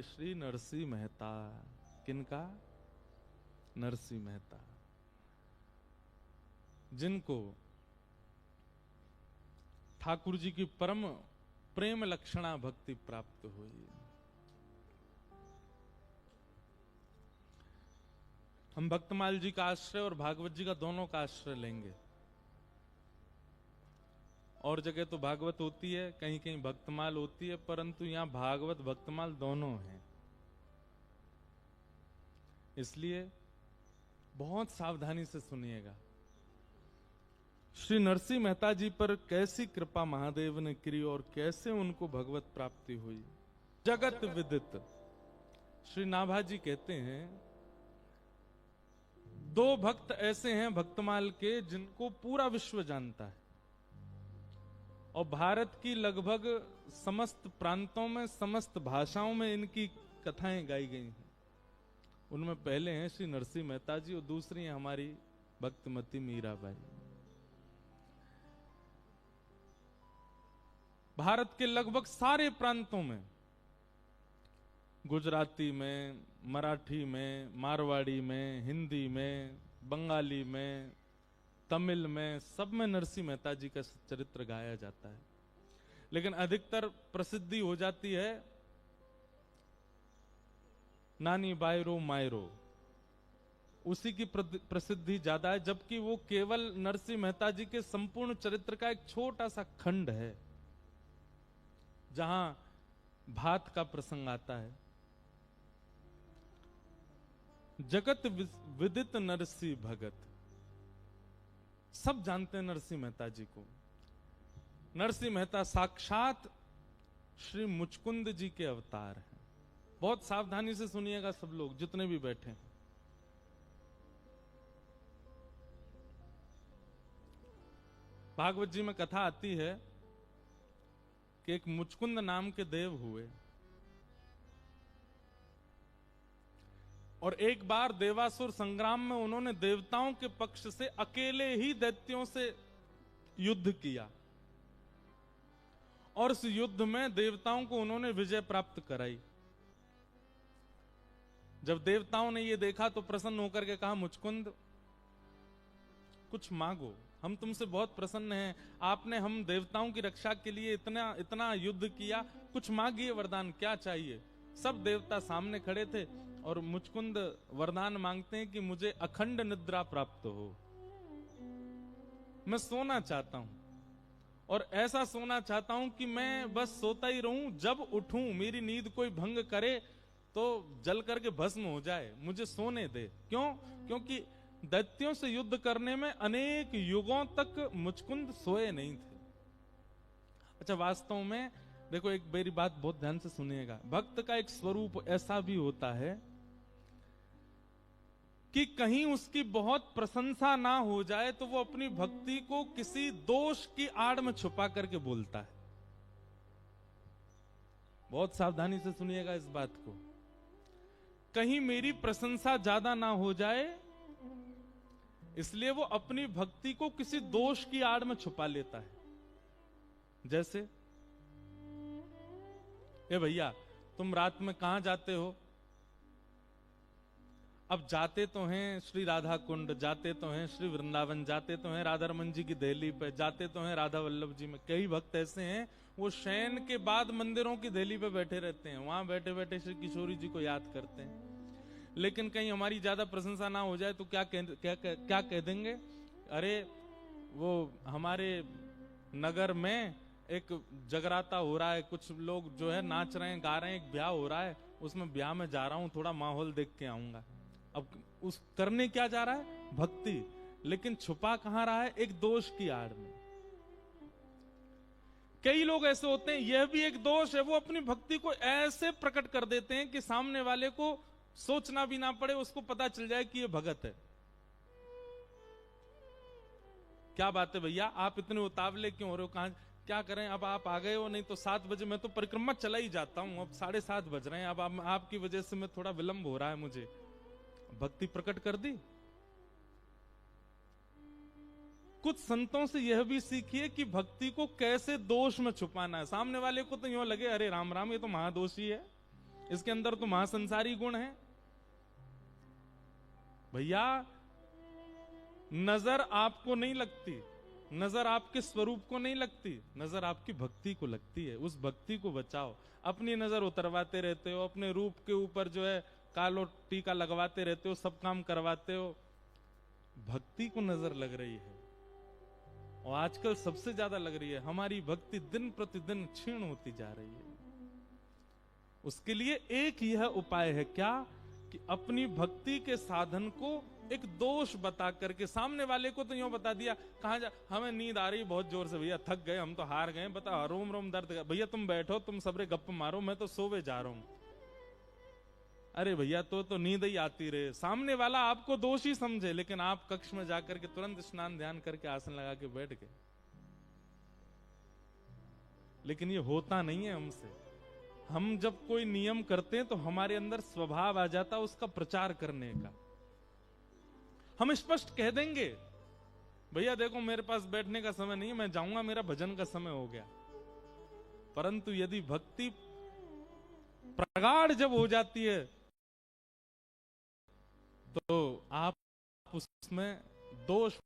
श्री नरसिंह मेहता। किनका? नरसिंह मेहता, जिनको ठाकुर जी की परम प्रेम लक्षणा भक्ति प्राप्त हुई। हम भक्तमाल जी का आश्रय और भागवत जी का दोनों का आश्रय लेंगे। और जगह तो भागवत होती है, कहीं कहीं भक्तमाल होती है, परंतु यहां भागवत भक्तमाल दोनों हैं। इसलिए बहुत सावधानी से सुनिएगा। श्री नरसिंह मेहता जी पर कैसी कृपा महादेव ने की और कैसे उनको भगवत प्राप्ति हुई, जगत विदित। श्री नाभा जी कहते हैं, दो भक्त ऐसे हैं भक्तमाल के जिनको पूरा विश्व जानता है और भारत की लगभग समस्त प्रांतों में, समस्त भाषाओं में इनकी कथाएं गाई गई हैं। उनमें पहले हैं श्री नरसिंह मेहता जी और दूसरी हैं हमारी भक्तमती मीराबाई। भारत के लगभग सारे प्रांतों में, गुजराती में, मराठी में, मारवाड़ी में, हिंदी में, बंगाली में, तमिल में, सब में नरसिंह मेहता जी का चरित्र गाया जाता है। लेकिन अधिकतर प्रसिद्धि हो जाती है नानी बायरो मायरो, उसी की प्रसिद्धि ज्यादा है, जबकि वो केवल नरसिंह मेहता जी के संपूर्ण चरित्र का एक छोटा सा खंड है जहां भात का प्रसंग आता है। जगत विदित नरसिंह भगत, सब जानते हैं नरसिंह मेहता जी को। नरसिंह मेहता साक्षात श्री मुचकुंद जी के अवतार हैं। बहुत सावधानी से सुनिएगा सब लोग, जितने भी बैठे हैं। भागवत जी में कथा आती है कि एक मुचकुंद नाम के देव हुए और एक बार देवासुर संग्राम में उन्होंने देवताओं के पक्ष से अकेले ही दैत्यों से युद्ध किया और इस युद्ध में देवताओं को उन्होंने विजय प्राप्त कराई। जब देवताओं ने यह देखा तो प्रसन्न होकर के कहा, मुचकुंद कुछ मांगो, हम तुमसे बहुत प्रसन्न हैं, आपने हम देवताओं की रक्षा के लिए इतना इतना युद्ध किया, कुछ मांगिए वरदान, क्या चाहिए। सब देवता सामने खड़े थे और मुचकुंद वरदान मांगते हैं कि मुझे अखंड निद्रा प्राप्त हो, मैं सोना चाहता हूं और ऐसा सोना चाहता हूं कि मैं बस सोता ही रहूं, जब उठूं मेरी नींद कोई भंग करे तो जल करके भस्म हो जाए, मुझे सोने दे। क्यों? क्योंकि दैत्यों से युद्ध करने में अनेक युगों तक मुचकुंद सोए नहीं थे। अच्छा, वास्तव में देखो, एक मेरी बात बहुत ध्यान से सुनिएगा। भक्त का एक स्वरूप ऐसा भी होता है कि कहीं उसकी बहुत प्रशंसा ना हो जाए तो वो अपनी भक्ति को किसी दोष की आड़ में छुपा करके बोलता है। बहुत सावधानी से सुनिएगा इस बात को। कहीं मेरी प्रशंसा ज्यादा ना हो जाए इसलिए वो अपनी भक्ति को किसी दोष की आड़ में छुपा लेता है। जैसे, ए भैया तुम रात में कहां जाते हो? अब जाते तो हैं श्री राधा कुंड, जाते तो हैं श्री वृंदावन, जाते तो हैं राधा रमन जी की देहली पे, जाते तो हैं राधा वल्लभ जी में। कई भक्त ऐसे हैं वो शयन के बाद मंदिरों की देहली पे बैठे रहते हैं, वहां बैठे बैठे श्री किशोरी जी को याद करते हैं। लेकिन कहीं हमारी ज्यादा प्रशंसा ना हो जाए तो क्या कह देंगे, अरे वो हमारे नगर में एक जगराता हो रहा है, कुछ लोग जो है नाच रहे हैं, गा रहे हैं, एक ब्याह हो रहा है, उसमें ब्याह में जा रहा हूं, थोड़ा माहौल देख के आऊंगा। अब उस करने क्या जा रहा है? भक्ति, लेकिन छुपा कहां रहा है? एक दोष की आड़ में। कई लोग ऐसे होते हैं, यह भी एक दोष है, वो अपनी भक्ति को ऐसे प्रकट कर देते हैं कि सामने वाले को सोचना भी ना पड़े, उसको पता चल जाए कि ये भगत है। क्या बात है भैया, आप इतने उतावले क्यों हो रहे हो? कहां क्या करें, अब आप आ गए हो, नहीं तो 7 बजे मैं तो परिक्रमा चला ही जाता हूं, अब 7:30 बज रहे हैं, अब आपकी वजह से मैं थोड़ा विलंब हो रहा है मुझे। भक्ति प्रकट कर दी। कुछ संतों से यह भी सीखिए कि भक्ति को कैसे दोष में छुपाना है। सामने वाले को तो यूं लगे, अरे राम राम, ये तो महादोषी है, इसके अंदर तो महासंसारी गुण है भैया। नजर आपको नहीं लगती, नजर आपके स्वरूप को नहीं लगती, नजर आपकी भक्ति को लगती है। उस भक्ति को बचाओ। अपनी नजर उतरवाते रहते हो, अपने रूप के ऊपर जो है कालो टीका लगवाते रहते हो, सब काम करवाते हो, भक्ति को नजर लग रही है। और आजकल सबसे ज्यादा लग रही है। हमारी भक्ति दिन प्रतिदिन क्षीण होती जा रही है। उसके लिए एक यह उपाय है क्या कि अपनी भक्ति के साधन को एक दोष बता करके, सामने वाले को तो यूं बता दिया, कहां जा, हमें नींद आ रही बहुत जोर से भैया, थक गए, हम तो हार गए, बता रोम रोम दर्द, भैया तुम बैठो, तुम सबरे गप मारो, मैं तो सोवे जा रहा हूं। अरे भैया तो नींद ही आती रहे। सामने वाला आपको दोषी समझे, लेकिन आप कक्ष में जाकर के तुरंत स्नान ध्यान करके आसन लगा के बैठ गए। लेकिन ये होता नहीं है हमसे। हम जब कोई नियम करते हैं तो हमारे अंदर स्वभाव आ जाता उसका प्रचार करने का। हम स्पष्ट कह देंगे, भैया देखो मेरे पास बैठने का समय नहीं है, मैं जाऊंगा, मेरा भजन का समय हो गया। परंतु यदि भक्ति प्रगाढ़ जब हो जाती है तो आप उसमें दोष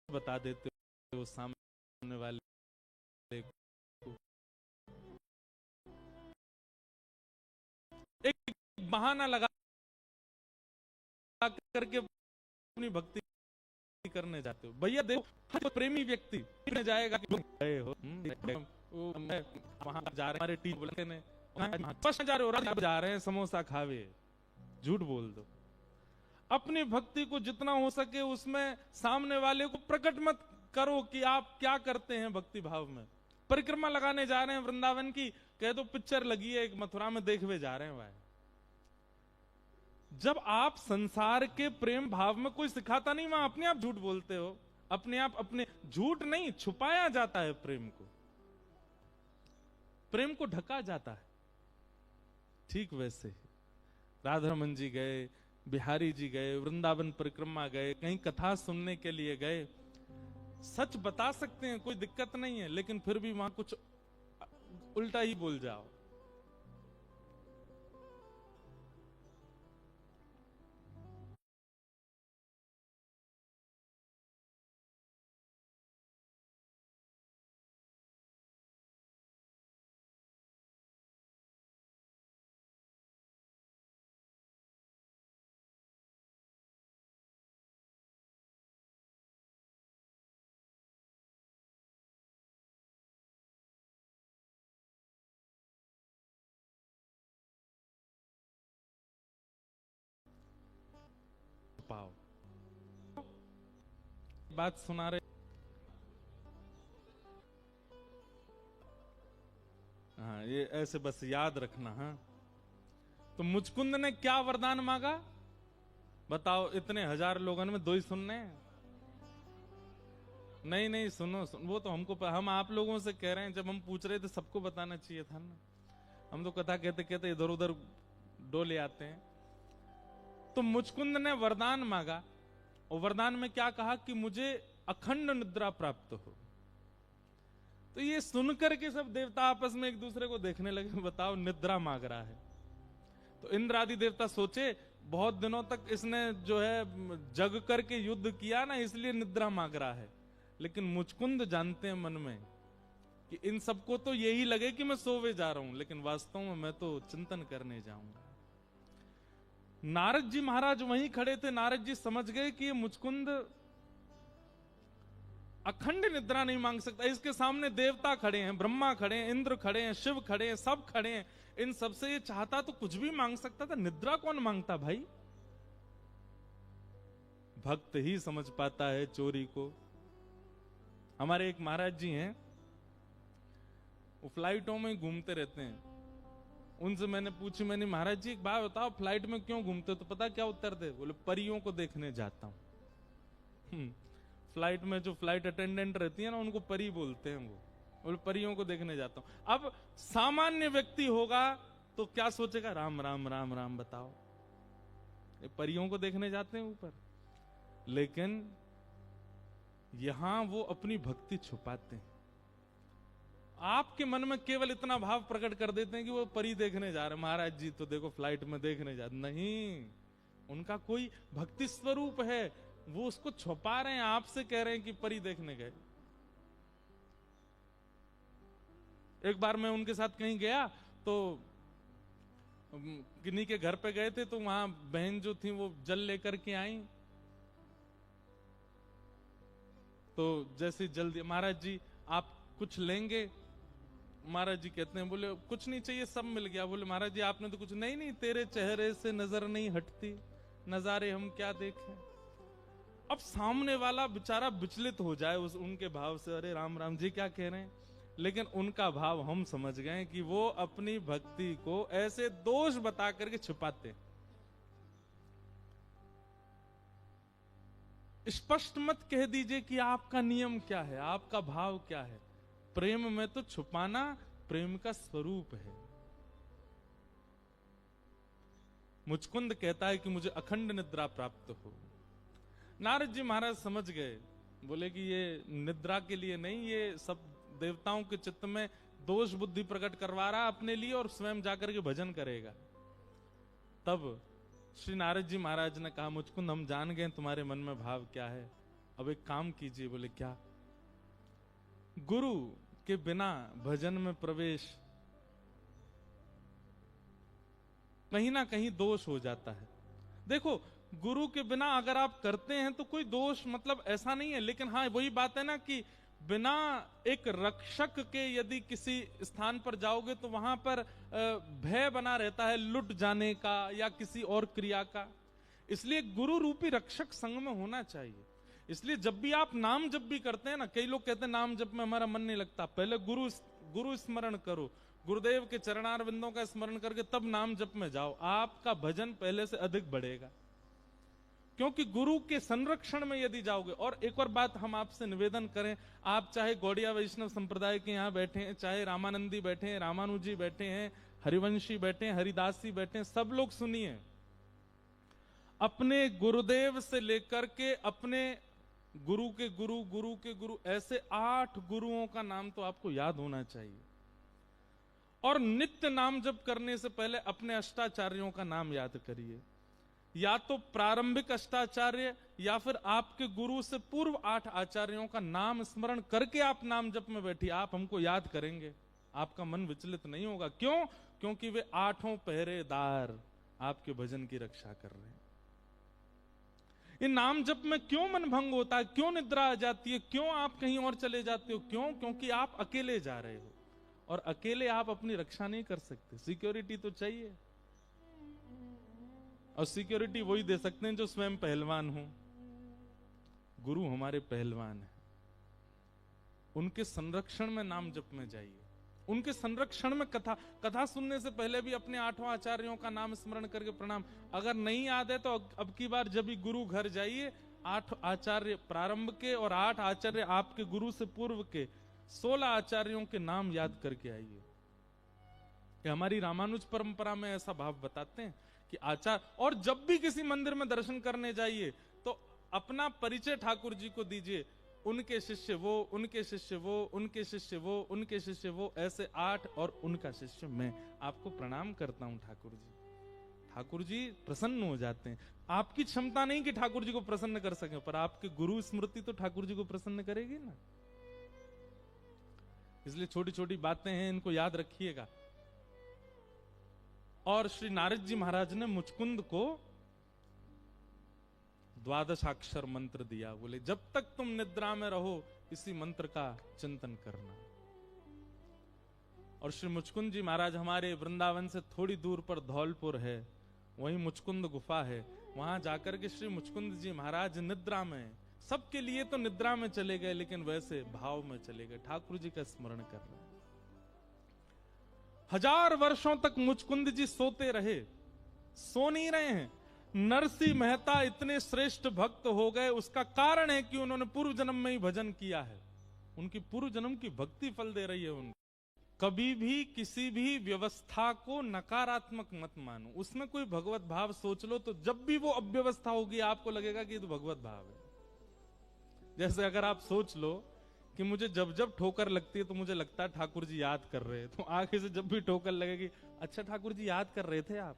बता देते हो सामने वाले को। एक बहाना लगा करके अपनी भक्ति करने जाते हो। भैया देखो प्रेमी व्यक्ति जाएगा कि गए हो वहां जा रहे, हमारे टीचर बोलते ने जा रहे हो, जा रहे हैं समोसा खावे, झूठ बोल दो। अपनी भक्ति को जितना हो सके उसमें सामने वाले को प्रकट मत करो कि आप क्या करते हैं भक्ति भाव में। परिक्रमा लगाने जा रहे हैं वृंदावन की, कह दो पिक्चर लगी है एक मथुरा में, देखवे जा रहे हैं भाई। जब आप संसार के प्रेम भाव में, कोई सिखाता नहीं, वहां अपने आप झूठ बोलते हो, अपने आप, अपने झूठ नहीं छुपाया जाता है प्रेम को, प्रेम को ढका जाता है। ठीक वैसे राधा रमन जी गए, बिहारी जी गए, वृंदावन परिक्रमा गए, कहीं कथा सुनने के लिए गए, सच बता सकते हैं, कोई दिक्कत नहीं है, लेकिन फिर भी वहां कुछ उल्टा ही बोल जाओ। पाओ बात सुना रहे। हाँ, ये ऐसे बस याद रखना। हाँ, तो मुचकुंद ने क्या वरदान मांगा बताओ? इतने हजार लोगों में दो ही सुनने? नहीं नहीं, सुनो, वो तो हमको हम आप लोगों से कह रहे हैं, जब हम पूछ रहे थे सबको बताना चाहिए था ना। हम तो कथा कहते कहते इधर उधर डोले आते हैं। तो मुचकुंद ने वरदान मांगा, और वरदान में क्या कहा कि मुझे अखंड निद्रा प्राप्त हो। तो ये सुनकर के सब देवता आपस में एक दूसरे को देखने लगे, बताओ निद्रा मांग रहा है। तो इंद्र आदि देवता सोचे बहुत दिनों तक इसने जो है जग करके युद्ध किया ना, इसलिए निद्रा मांग रहा है। लेकिन मुचकुंद जानते हैं मन में कि इन सबको तो यही लगे कि मैं सोवे जा रहा हूं, लेकिन वास्तव में मैं तो चिंतन करने जाऊंगा। नारद जी महाराज वहीं खड़े थे। नारद जी समझ गए कि ये मुचकुंद अखंड निद्रा नहीं मांग सकता। इसके सामने देवता खड़े हैं, ब्रह्मा खड़े हैं, इंद्र खड़े हैं, शिव खड़े हैं, सब खड़े हैं। इन सबसे ये चाहता तो कुछ भी मांग सकता था, निद्रा कौन मांगता भाई? भक्त ही समझ पाता है चोरी को। हमारे एक महाराज जी हैं, वो फ्लाइटों में घूमते रहते हैं। उनसे मैंने पूछी, मैंने महाराज जी एक बात बताओ, फ्लाइट में क्यों घूमते हो? तो पता क्या उत्तर दे? बोले परियों को देखने जाता हूं। फ्लाइट में जो फ्लाइट अटेंडेंट रहती है ना, उनको परी बोलते हैं। वो बोले परियों को देखने जाता हूं। अब सामान्य व्यक्ति होगा तो क्या सोचेगा? राम राम राम राम, बताओ ये परियों को देखने जाते हैं ऊपर। लेकिन यहां वो अपनी भक्ति छुपाते हैं। आपके मन में केवल इतना भाव प्रकट कर देते हैं कि वो परी देखने जा रहे, महाराज जी तो देखो फ्लाइट में देखने जा, नहीं, उनका कोई भक्ति स्वरूप है, वो उसको छुपा रहे हैं, आपसे कह रहे हैं कि परी देखने गए। एक बार मैं उनके साथ कहीं गया तो किन्हीं के घर पे गए थे, तो वहां बहन जो थी वो जल लेकर के आई, तो जैसे जल दिया, महाराज जी आप कुछ लेंगे? महाराज जी कहते हैं, बोले कुछ नहीं चाहिए, सब मिल गया। बोले महाराज जी आपने तो कुछ, नहीं नहीं तेरे चेहरे से नजर नहीं हटती, नजारे हम क्या देखें। अब सामने वाला बेचारा विचलित हो जाए उनके भाव से, अरे राम राम जी क्या कह रहे हैं, लेकिन उनका भाव हम समझ गए कि वो अपनी भक्ति को ऐसे दोष बता करके छुपाते। स्पष्ट मत कह दीजिए कि आपका नियम क्या है, आपका भाव क्या है। प्रेम में तो छुपाना प्रेम का स्वरूप है। मुचकुंद कहता है कि मुझे अखंड निद्रा प्राप्त हो। नारद जी महाराज समझ गए, बोले कि ये निद्रा के लिए नहीं, ये सब देवताओं के चित्त में दोष बुद्धि प्रकट करवा रहा अपने लिए और स्वयं जाकर के भजन करेगा। तब श्री नारद जी महाराज ने कहा, मुचकुंद हम जान गए तुम्हारे मन में भाव क्या है, अब एक काम कीजिए। बोले क्या? गुरु के बिना भजन में प्रवेश कहीं ना कहीं दोष हो जाता है। देखो, गुरु के बिना अगर आप करते हैं तो कोई दोष मतलब ऐसा नहीं है, लेकिन हाँ वही बात है ना कि बिना एक रक्षक के यदि किसी स्थान पर जाओगे तो वहां पर भय बना रहता है लुट जाने का या किसी और क्रिया का। इसलिए गुरु रूपी रक्षक संग में होना चाहिए। इसलिए जब भी आप नाम जप भी करते हैं ना, कई लोग कहते हैं नाम जप में हमारा मन नहीं लगता, पहले गुरु स्मरण करो, गुरुदेव के चरणारविंदों का स्मरण करके तब नाम जप में जाओ, आपका भजन पहले से अधिक बढ़ेगा। क्योंकि गुरु के संरक्षण में यदि जाओगे। और एक और बात हम आपसे निवेदन करें, आप चाहे गौड़िया वैष्णव संप्रदाय के यहाँ बैठे हैं, चाहे रामानंदी बैठे हैं, रामानुजी बैठे हैं, हरिवंशी बैठे हैं, हरिदासी बैठे हैं, सब लोग सुनिए, अपने गुरुदेव से लेकर के अपने गुरु के गुरु, गुरु के गुरु, ऐसे 8 गुरुओं का नाम तो आपको याद होना चाहिए। और नित्य नाम जप करने से पहले अपने अष्टाचार्यों का नाम याद करिए, या तो प्रारंभिक अष्टाचार्य या फिर आपके गुरु से पूर्व 8 आचार्यों का नाम स्मरण करके आप नाम जप में बैठिए। आप हमको याद करेंगे, आपका मन विचलित नहीं होगा। क्यों? क्योंकि वे 8 पहरेदार आपके भजन की रक्षा कर रहे हैं। इन नाम जप में क्यों मन भंग होता है, क्यों निद्रा आ जाती है, क्यों आप कहीं और चले जाते हो? क्यों? क्योंकि आप अकेले जा रहे हो और अकेले आप अपनी रक्षा नहीं कर सकते। सिक्योरिटी तो चाहिए, और सिक्योरिटी वही दे सकते हैं जो स्वयं पहलवान हो। गुरु हमारे पहलवान हैं, उनके संरक्षण में नाम जप में जाइए। उनके संरक्षण में कथा सुनने से पहले भी अपने 8 आचार्यों का नाम स्मरण करके प्रणाम। अगर नहीं याद है तो अब की बार जब भी गुरु घर जाइए, 8 आचार्य प्रारंभ के और 8 आचार्य आपके गुरु से पूर्व के 16 आचार्यों के नाम याद करके आइए। कि हमारी रामानुज परंपरा में ऐसा भाव बताते हैं कि आचार्य, और जब भी किसी मंदिर में दर्शन करने जाइए तो अपना परिचय ठाकुर जी को दीजिए, उनके शिष्य वो, उनके शिष्य वो, उनके शिष्य वो, उनके शिष्य वो, ऐसे 8, और उनका शिष्य मैं। आपको प्रणाम करता हूं ठाकुर जी। ठाकुर जी प्रसन्न हो जाते हैं। आपकी क्षमता नहीं कि ठाकुर जी को प्रसन्न कर सके, पर आपके गुरु स्मृति तो ठाकुर जी को प्रसन्न करेगी ना। इसलिए छोटी छोटी बातें हैं, इनको याद रखिएगा। और श्री नारद जी महाराज ने मुचकुंद को 12 मंत्र दिया। बोले जब तक तुम निद्रा में रहो इसी मंत्र का चिंतन करना। और श्री मुचकुंद जी महाराज हमारे वृंदावन से थोड़ी दूर पर धौलपुर है, वहीं मुचकुंद गुफा है, वहां जाकर के श्री मुचकुंद जी महाराज निद्रा में, सबके लिए तो निद्रा में चले गए, लेकिन वैसे भाव में चले गए, ठाकुर जी का स्मरण कर रहे। 1000 वर्षों तक मुचकुंद जी सोते रहे, सो नहीं रहे हैं। नरसिंह मेहता इतने श्रेष्ठ भक्त हो गए, उसका कारण है कि उन्होंने पूर्व जन्म में ही भजन किया है। उनकी पूर्व जन्म की भक्ति फल दे रही है उनको। कभी भी किसी भी व्यवस्था को नकारात्मक मत मानो, उसमें कोई भगवत भाव सोच लो, तो जब भी वो अव्यवस्था होगी आपको लगेगा कि ये तो भगवत भाव है। जैसे अगर आप सोच लो कि मुझे जब जब ठोकर लगती है तो मुझे लगता है ठाकुर जी याद कर रहे हैं। तो आगे से जब भी ठोकर लगेगी, अच्छा ठाकुर जी याद कर रहे थे आप।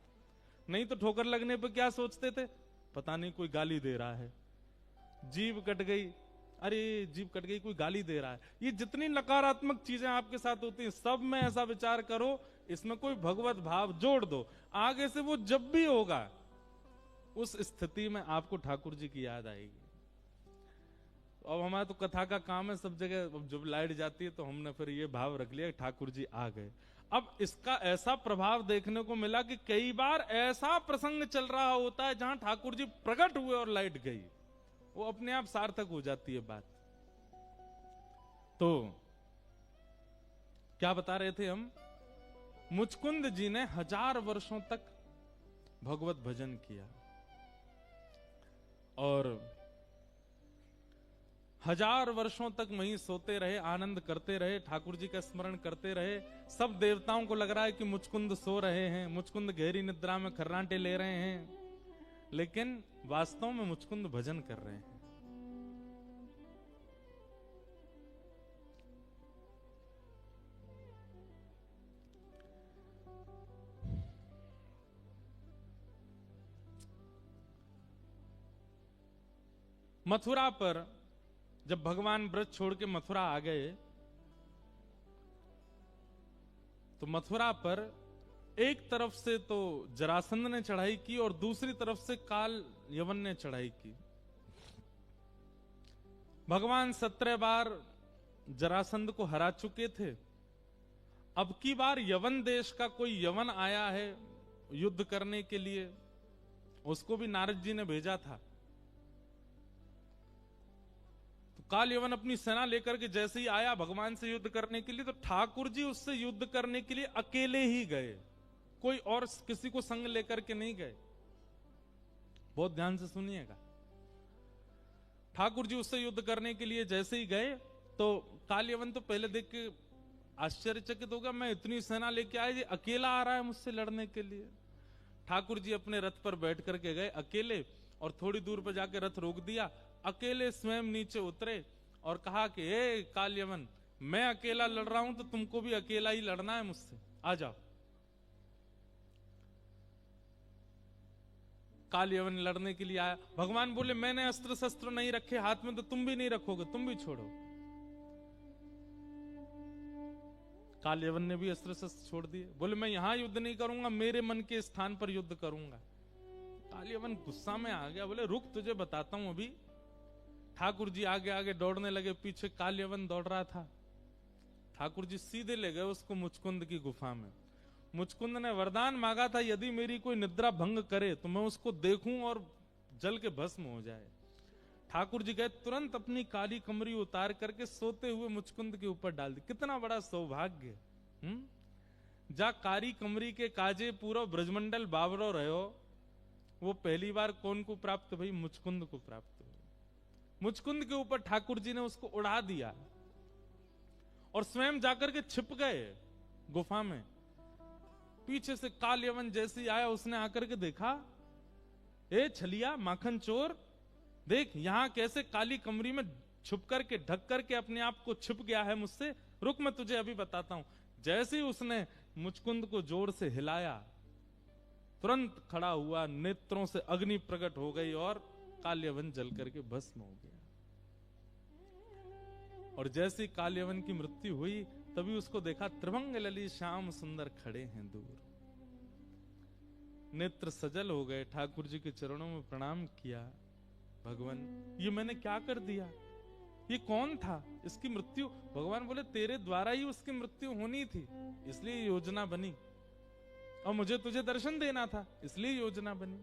नहीं तो ठोकर लगने पर क्या सोचते थे, पता नहीं कोई गाली दे रहा है, जीभ कट गई, अरे जीभ कट गई, कोई गाली दे रहा है। ये जितनी नकारात्मक चीजें आपके साथ होती हैं, सब में ऐसा विचार करो, इसमें कोई भगवत भाव जोड़ दो, आगे से वो जब भी होगा उस स्थिति में आपको ठाकुर जी की याद आएगी। अब हमारा तो कथा का काम है, सब जगह जब लाइट जाती है तो हमने फिर ये भाव रख लिया ठाकुर जी आ गए। अब इसका ऐसा प्रभाव देखने को मिला कि कई बार ऐसा प्रसंग चल रहा होता है जहां ठाकुर जी प्रकट हुए और लाइट गई, वो अपने आप सार्थक हो जाती है बात। तो क्या बता रहे थे हम, मुचकुंद जी ने 1000 वर्षों तक भगवत भजन किया और 1000 वर्षों तक वहीं सोते रहे, आनंद करते रहे, ठाकुर जी का स्मरण करते रहे। सब देवताओं को लग रहा है कि मुचकुंद सो रहे हैं, मुचकुंद गहरी निद्रा में खर्राटे ले रहे हैं, लेकिन वास्तव में मुचकुंद भजन कर रहे हैं। मथुरा पर जब भगवान ब्रज छोड़ के मथुरा आ गए तो मथुरा पर एक तरफ से तो जरासंध ने चढ़ाई की और दूसरी तरफ से काल यवन ने चढ़ाई की। भगवान 17 बार जरासंध को हरा चुके थे। अब की बार यवन देश का कोई यवन आया है युद्ध करने के लिए, उसको भी नारद जी ने भेजा था। काल यवन अपनी सेना लेकर के जैसे ही आया भगवान से युद्ध करने के लिए, तो ठाकुर जी उससे युद्ध करने के लिए अकेले ही गए, कोई और किसी को संग लेकर के नहीं गए। बहुत ध्यान से सुनिएगा। ठाकुर जी उससे युद्ध करने के लिए जैसे ही गए तो काल यवन तो पहले देख के आश्चर्यचकित हो गया, मैं इतनी सेना लेके आया, ये अकेला आ रहा है मुझसे लड़ने के लिए। ठाकुर जी अपने रथ पर बैठ करके गए अकेले और थोड़ी दूर पर जाके रथ रोक दिया, अकेले स्वयं नीचे उतरे और कहा कि हे काल यवन, मैं अकेला लड़ रहा हूं तो तुमको भी अकेला ही लड़ना है मुझसे, आ जाओ। काल यवन लड़ने के लिए आया। भगवान बोले मैंने अस्त्र शस्त्र नहीं रखे हाथ में, तो तुम भी नहीं रखोगे, तुम भी छोड़ो। काल यवन ने भी अस्त्र शस्त्र छोड़ दिए, बोले मैं यहां युद्ध नहीं करूंगा, मेरे मन के स्थान पर युद्ध करूंगा। काल यवन गुस्सा में आ गया, बोले रुक तुझे बताता हूं अभी। ठाकुर जी आगे आगे दौड़ने लगे, पीछे काल यवन दौड़ रहा था। ठाकुर जी सीधे ले गए उसको मुचकुंद की गुफा में। मुचकुंद ने वरदान मांगा था, यदि मेरी कोई निद्रा भंग करे तो मैं उसको देखूं और जल के भस्म हो जाए। ठाकुर जी गए, तुरंत अपनी काली कमरी उतार करके सोते हुए मुचकुंद के ऊपर डाल दी। कितना बड़ा सौभाग्य। जा कारी कमरी के काजे पूरा ब्रजमंडल बावरो रहो, वो पहली बार कौन को प्राप्त भाई, मुचकुंद को प्राप्त हुई। मुचकुंद के ऊपर ठाकुर जी ने उसको उड़ा दिया और स्वयं जाकर के छिप गए गुफा में। पीछे से काल यवन जैसे ही आया, उसने आकर के देखा, ए छलिया माखन चोर, देख यहां कैसे काली कमरी में छुप करके ढक करके अपने आप को छिप गया है मुझसे, रुक मैं तुझे अभी बताता हूं। जैसे ही उसने मुचकुंद को जोर से हिलाया, तुरंत खड़ा हुआ, नेत्रों से अग्नि प्रकट हो गई और काल यवन जल करके भस्म हो गया। और जैसे ही काल यवन की मृत्यु हुई, तभी उसको देखा, त्रिभंग ललित श्याम सुंदर खड़े हैं दूर। नेत्र सजल हो गए, ठाकुर जी के चरणों में प्रणाम किया, भगवान ये मैंने क्या कर दिया, ये कौन था, इसकी मृत्यु। भगवान बोले तेरे द्वारा ही उसकी मृत्यु होनी थी, इसलिए योजना बनी, और मुझे तुझे दर्शन देना था, इसलिए योजना बनी।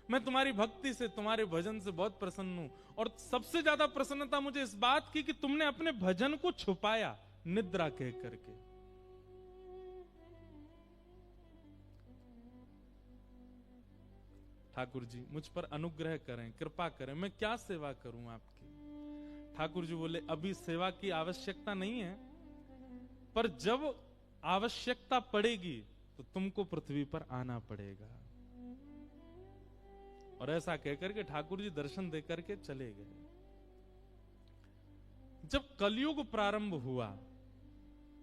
मैं तुम्हारी भक्ति से, तुम्हारे भजन से बहुत प्रसन्न हूं, और सबसे ज्यादा प्रसन्नता मुझे इस बात की कि तुमने अपने भजन को छुपाया निद्रा कह करके। ठाकुर जी मुझ पर अनुग्रह करें, कृपा करें, मैं क्या सेवा करूं आपकी। ठाकुर जी बोले अभी सेवा की आवश्यकता नहीं है, पर जब आवश्यकता पड़ेगी तो तुमको पृथ्वी पर आना पड़ेगा। और ऐसा कहकर के ठाकुर जी दर्शन देकर के चले गए। जब कलयुग प्रारंभ हुआ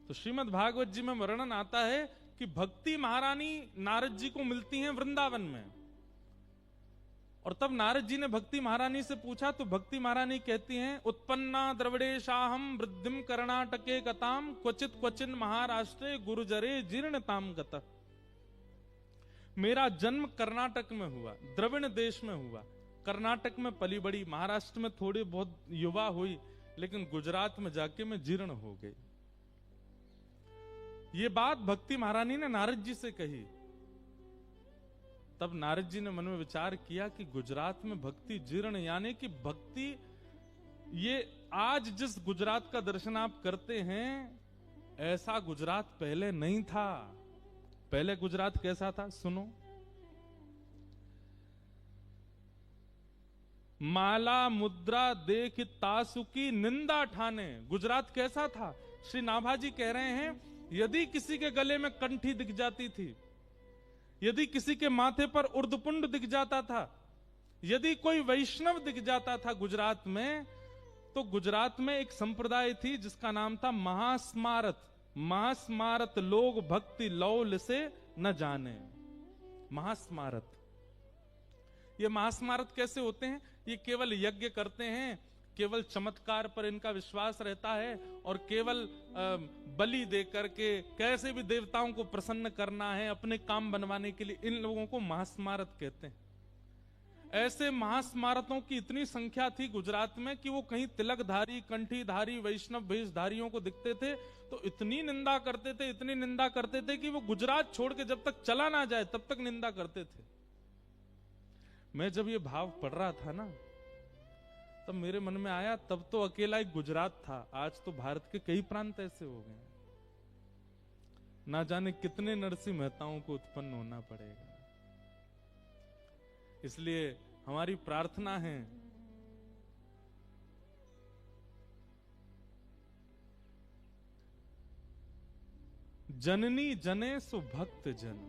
तो श्रीमद् भागवत जी में वर्णन आता है कि भक्ति महारानी नारद जी को मिलती हैं वृंदावन में। और तब नारद जी ने भक्ति महारानी से पूछा तो भक्ति महारानी कहती हैं, उत्पन्ना द्रविड़ेशाहम वृद्धिम कर्णाटके गताम क्वचित क्वचिन महाराष्ट्रे गुरुजरे जीर्णताम गतः। मेरा जन्म कर्नाटक में हुआ, द्रविड़ देश में हुआ, कर्नाटक में पली बड़ी, महाराष्ट्र में थोड़ी बहुत युवा हुई, लेकिन गुजरात में जाके मैं जीर्ण हो गई। ये बात भक्ति महारानी ने नारद जी से कही। तब नारद जी ने मन में विचार किया कि गुजरात में भक्ति जीर्ण, यानी कि भक्ति, ये आज जिस गुजरात का दर्शन आप करते हैं ऐसा गुजरात पहले नहीं था। पहले गुजरात कैसा था सुनो। माला मुद्रा देख तासुकी निंदा ठाने। गुजरात कैसा था? श्री नाभाजी कह रहे हैं, यदि किसी के गले में कंठी दिख जाती थी, यदि किसी के माथे पर उर्दपुंड दिख जाता था, यदि कोई वैष्णव दिख जाता था गुजरात में, तो गुजरात में एक संप्रदाय थी जिसका नाम था महास्मारत। महास्मारत लोग भक्ति लौल से न जाने। महास्मारत, ये महास्मारत कैसे होते हैं? ये केवल यज्ञ करते हैं, केवल चमत्कार पर इनका विश्वास रहता है, और केवल बलि दे करके कैसे भी देवताओं को प्रसन्न करना है, अपने काम बनवाने के लिए, इन लोगों को महास्मारत कहते हैं। ऐसे महास्मारतों की इतनी संख्या थी गुजरात में कि वो कहीं तिलकधारी, कंठीधारी, वैष्णव वेशधारियों को दिखते थे तो इतनी निंदा करते थे, इतनी निंदा करते थे कि वो गुजरात छोड़ के जब तक चला ना जाए तब तक निंदा करते थे। मैं जब ये भाव पढ़ रहा था ना, तब मेरे मन में आया, तब तो अकेला एक गुजरात था, आज तो भारत के कई प्रांत ऐसे हो गए। ना जाने कितने नरसिंह मेहताओं को उत्पन्न होना पड़ेगा। इसलिए हमारी प्रार्थना है, जननी जने सो भक्त जन।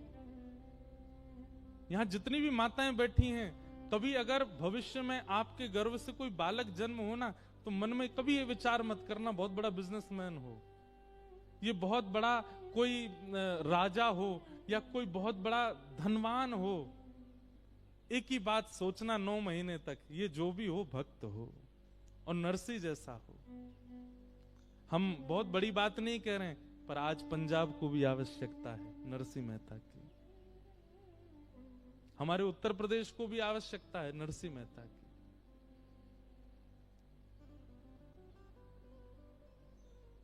यहां जितनी भी माताएं बैठी हैं, कभी अगर भविष्य में आपके गर्भ से कोई बालक जन्म हो ना, तो मन में कभी ये विचार मत करना बहुत बड़ा बिजनेसमैन हो, ये बहुत बड़ा कोई राजा हो, या कोई बहुत बड़ा धनवान हो। एक ही बात सोचना 9 महीने तक, ये जो भी हो भक्त हो और नरसिंह जैसा हो। हम बहुत बड़ी बात नहीं कह रहे हैं, पर आज पंजाब को भी आवश्यकता है नरसिंह मेहता की, हमारे उत्तर प्रदेश को भी आवश्यकता है नरसिंह मेहता की।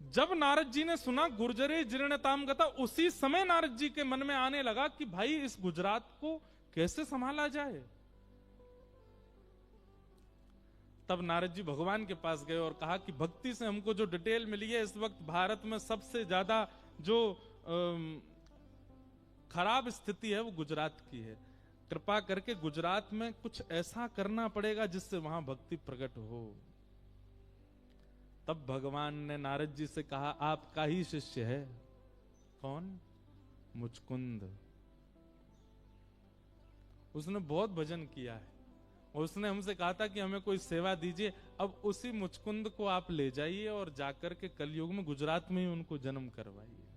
जब नारद जी ने सुना गुर्जरे जीर्णताम गता, उसी समय नारद जी के मन में आने लगा कि भाई इस गुजरात को कैसे संभाला जाए। तब नारद जी भगवान के पास गए और कहा कि भक्ति से हमको जो डिटेल मिली है, इस वक्त भारत में सबसे ज्यादा जो खराब स्थिति है वो गुजरात की है। कृपा करके गुजरात में कुछ ऐसा करना पड़ेगा जिससे वहां भक्ति प्रकट हो। तब भगवान ने नारद जी से कहा, आपका ही शिष्य है। कौन? मुचकुंद। उसने बहुत भजन किया है और उसने हमसे कहा था कि हमें कोई सेवा दीजिए। अब उसी मुचकुंद को आप ले जाइए और जाकर के कलयुग में गुजरात में ही उनको जन्म करवाइए।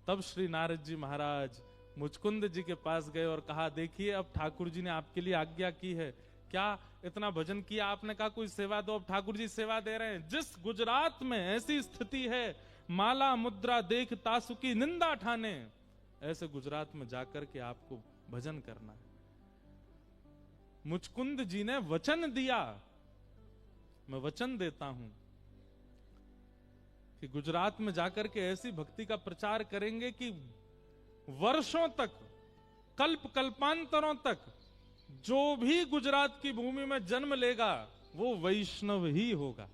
तब श्री नारद जी महाराज मुचकुंद जी के पास गए और कहा, देखिए अब ठाकुर जी ने आपके लिए आज्ञा की है, क्या इतना भजन किया आपने, कहा कोई सेवा दो। अब ठाकुर जी सेवा दे रहे हैं। जिस गुजरात में ऐसी स्थिति है, माला मुद्रा देख तासुकी निंदा ठाने, ऐसे गुजरात में जाकर के आपको भजन करना है। मुचकुंद जी ने वचन दिया, मैं वचन देता हूं कि गुजरात में जाकर के ऐसी भक्ति का प्रचार करेंगे कि वर्षों तक, कल्प कल्पांतरों तक जो भी गुजरात की भूमि में जन्म लेगा वो वैष्णव ही होगा।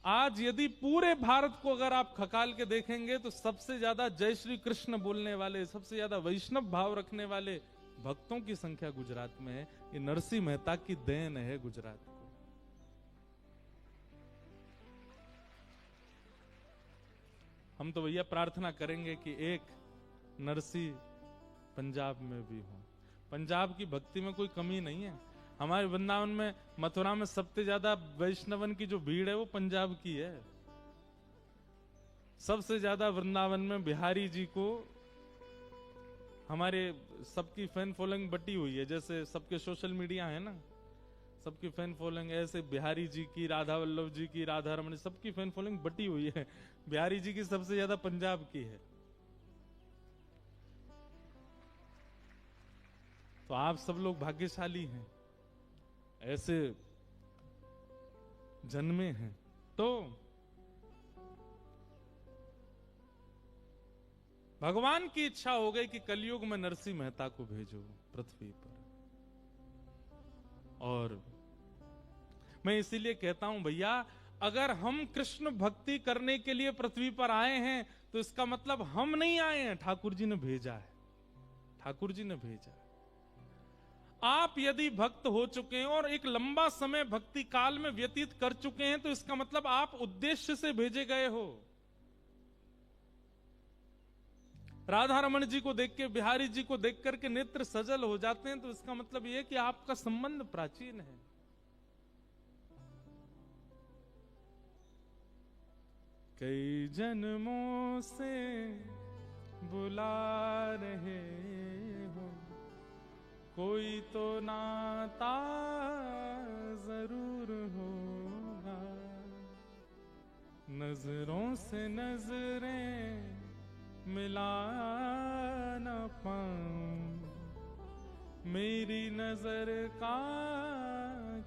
आज यदि पूरे भारत को अगर आप खकाल के देखेंगे तो सबसे ज्यादा जय श्री कृष्ण बोलने वाले, सबसे ज्यादा वैष्णव भाव रखने वाले भक्तों की संख्या गुजरात में है। ये नरसिंह मेहता की देन है गुजरात को। हम तो भैया प्रार्थना करेंगे कि एक नरसिंह पंजाब में भी हो। पंजाब की भक्ति में कोई कमी नहीं है। हमारे वृंदावन में, मथुरा में सबसे ज्यादा वैष्णवन की जो भीड़ है वो पंजाब की है। सबसे ज्यादा वृंदावन में बिहारी जी को हमारे सबकी फैन फॉलोइंग बटी हुई है। जैसे सबके सोशल मीडिया है ना, सबकी फैन फॉलोइंग, ऐसे बिहारी जी की, राधा वल्लभ जी की, राधा रमन, सबकी फैन फॉलोइंग बटी हुई है। बिहारी जी की सबसे ज्यादा पंजाब की है। तो आप सब लोग भाग्यशाली हैं, ऐसे जन्मे हैं। तो भगवान की इच्छा हो गई कि कलयुग में नरसिंह मेहता को भेजो पृथ्वी पर। और मैं इसीलिए कहता हूं भैया, अगर हम कृष्ण भक्ति करने के लिए पृथ्वी पर आए हैं तो इसका मतलब हम नहीं आए हैं, ठाकुर जी ने भेजा है। ठाकुर जी ने भेजा है। आप यदि भक्त हो चुके हैं और एक लंबा समय भक्ति काल में व्यतीत कर चुके हैं तो इसका मतलब आप उद्देश्य से भेजे गए हो। राधा रमन जी को देख के, बिहारी जी को देख करके नेत्र सजल हो जाते हैं तो इसका मतलब यह कि आपका संबंध प्राचीन है। कई जन्मों से बुला रहे हो, कोई तो नाता जरूर होगा। नजरों से नजरें मिला न पाऊं, मेरी नजर का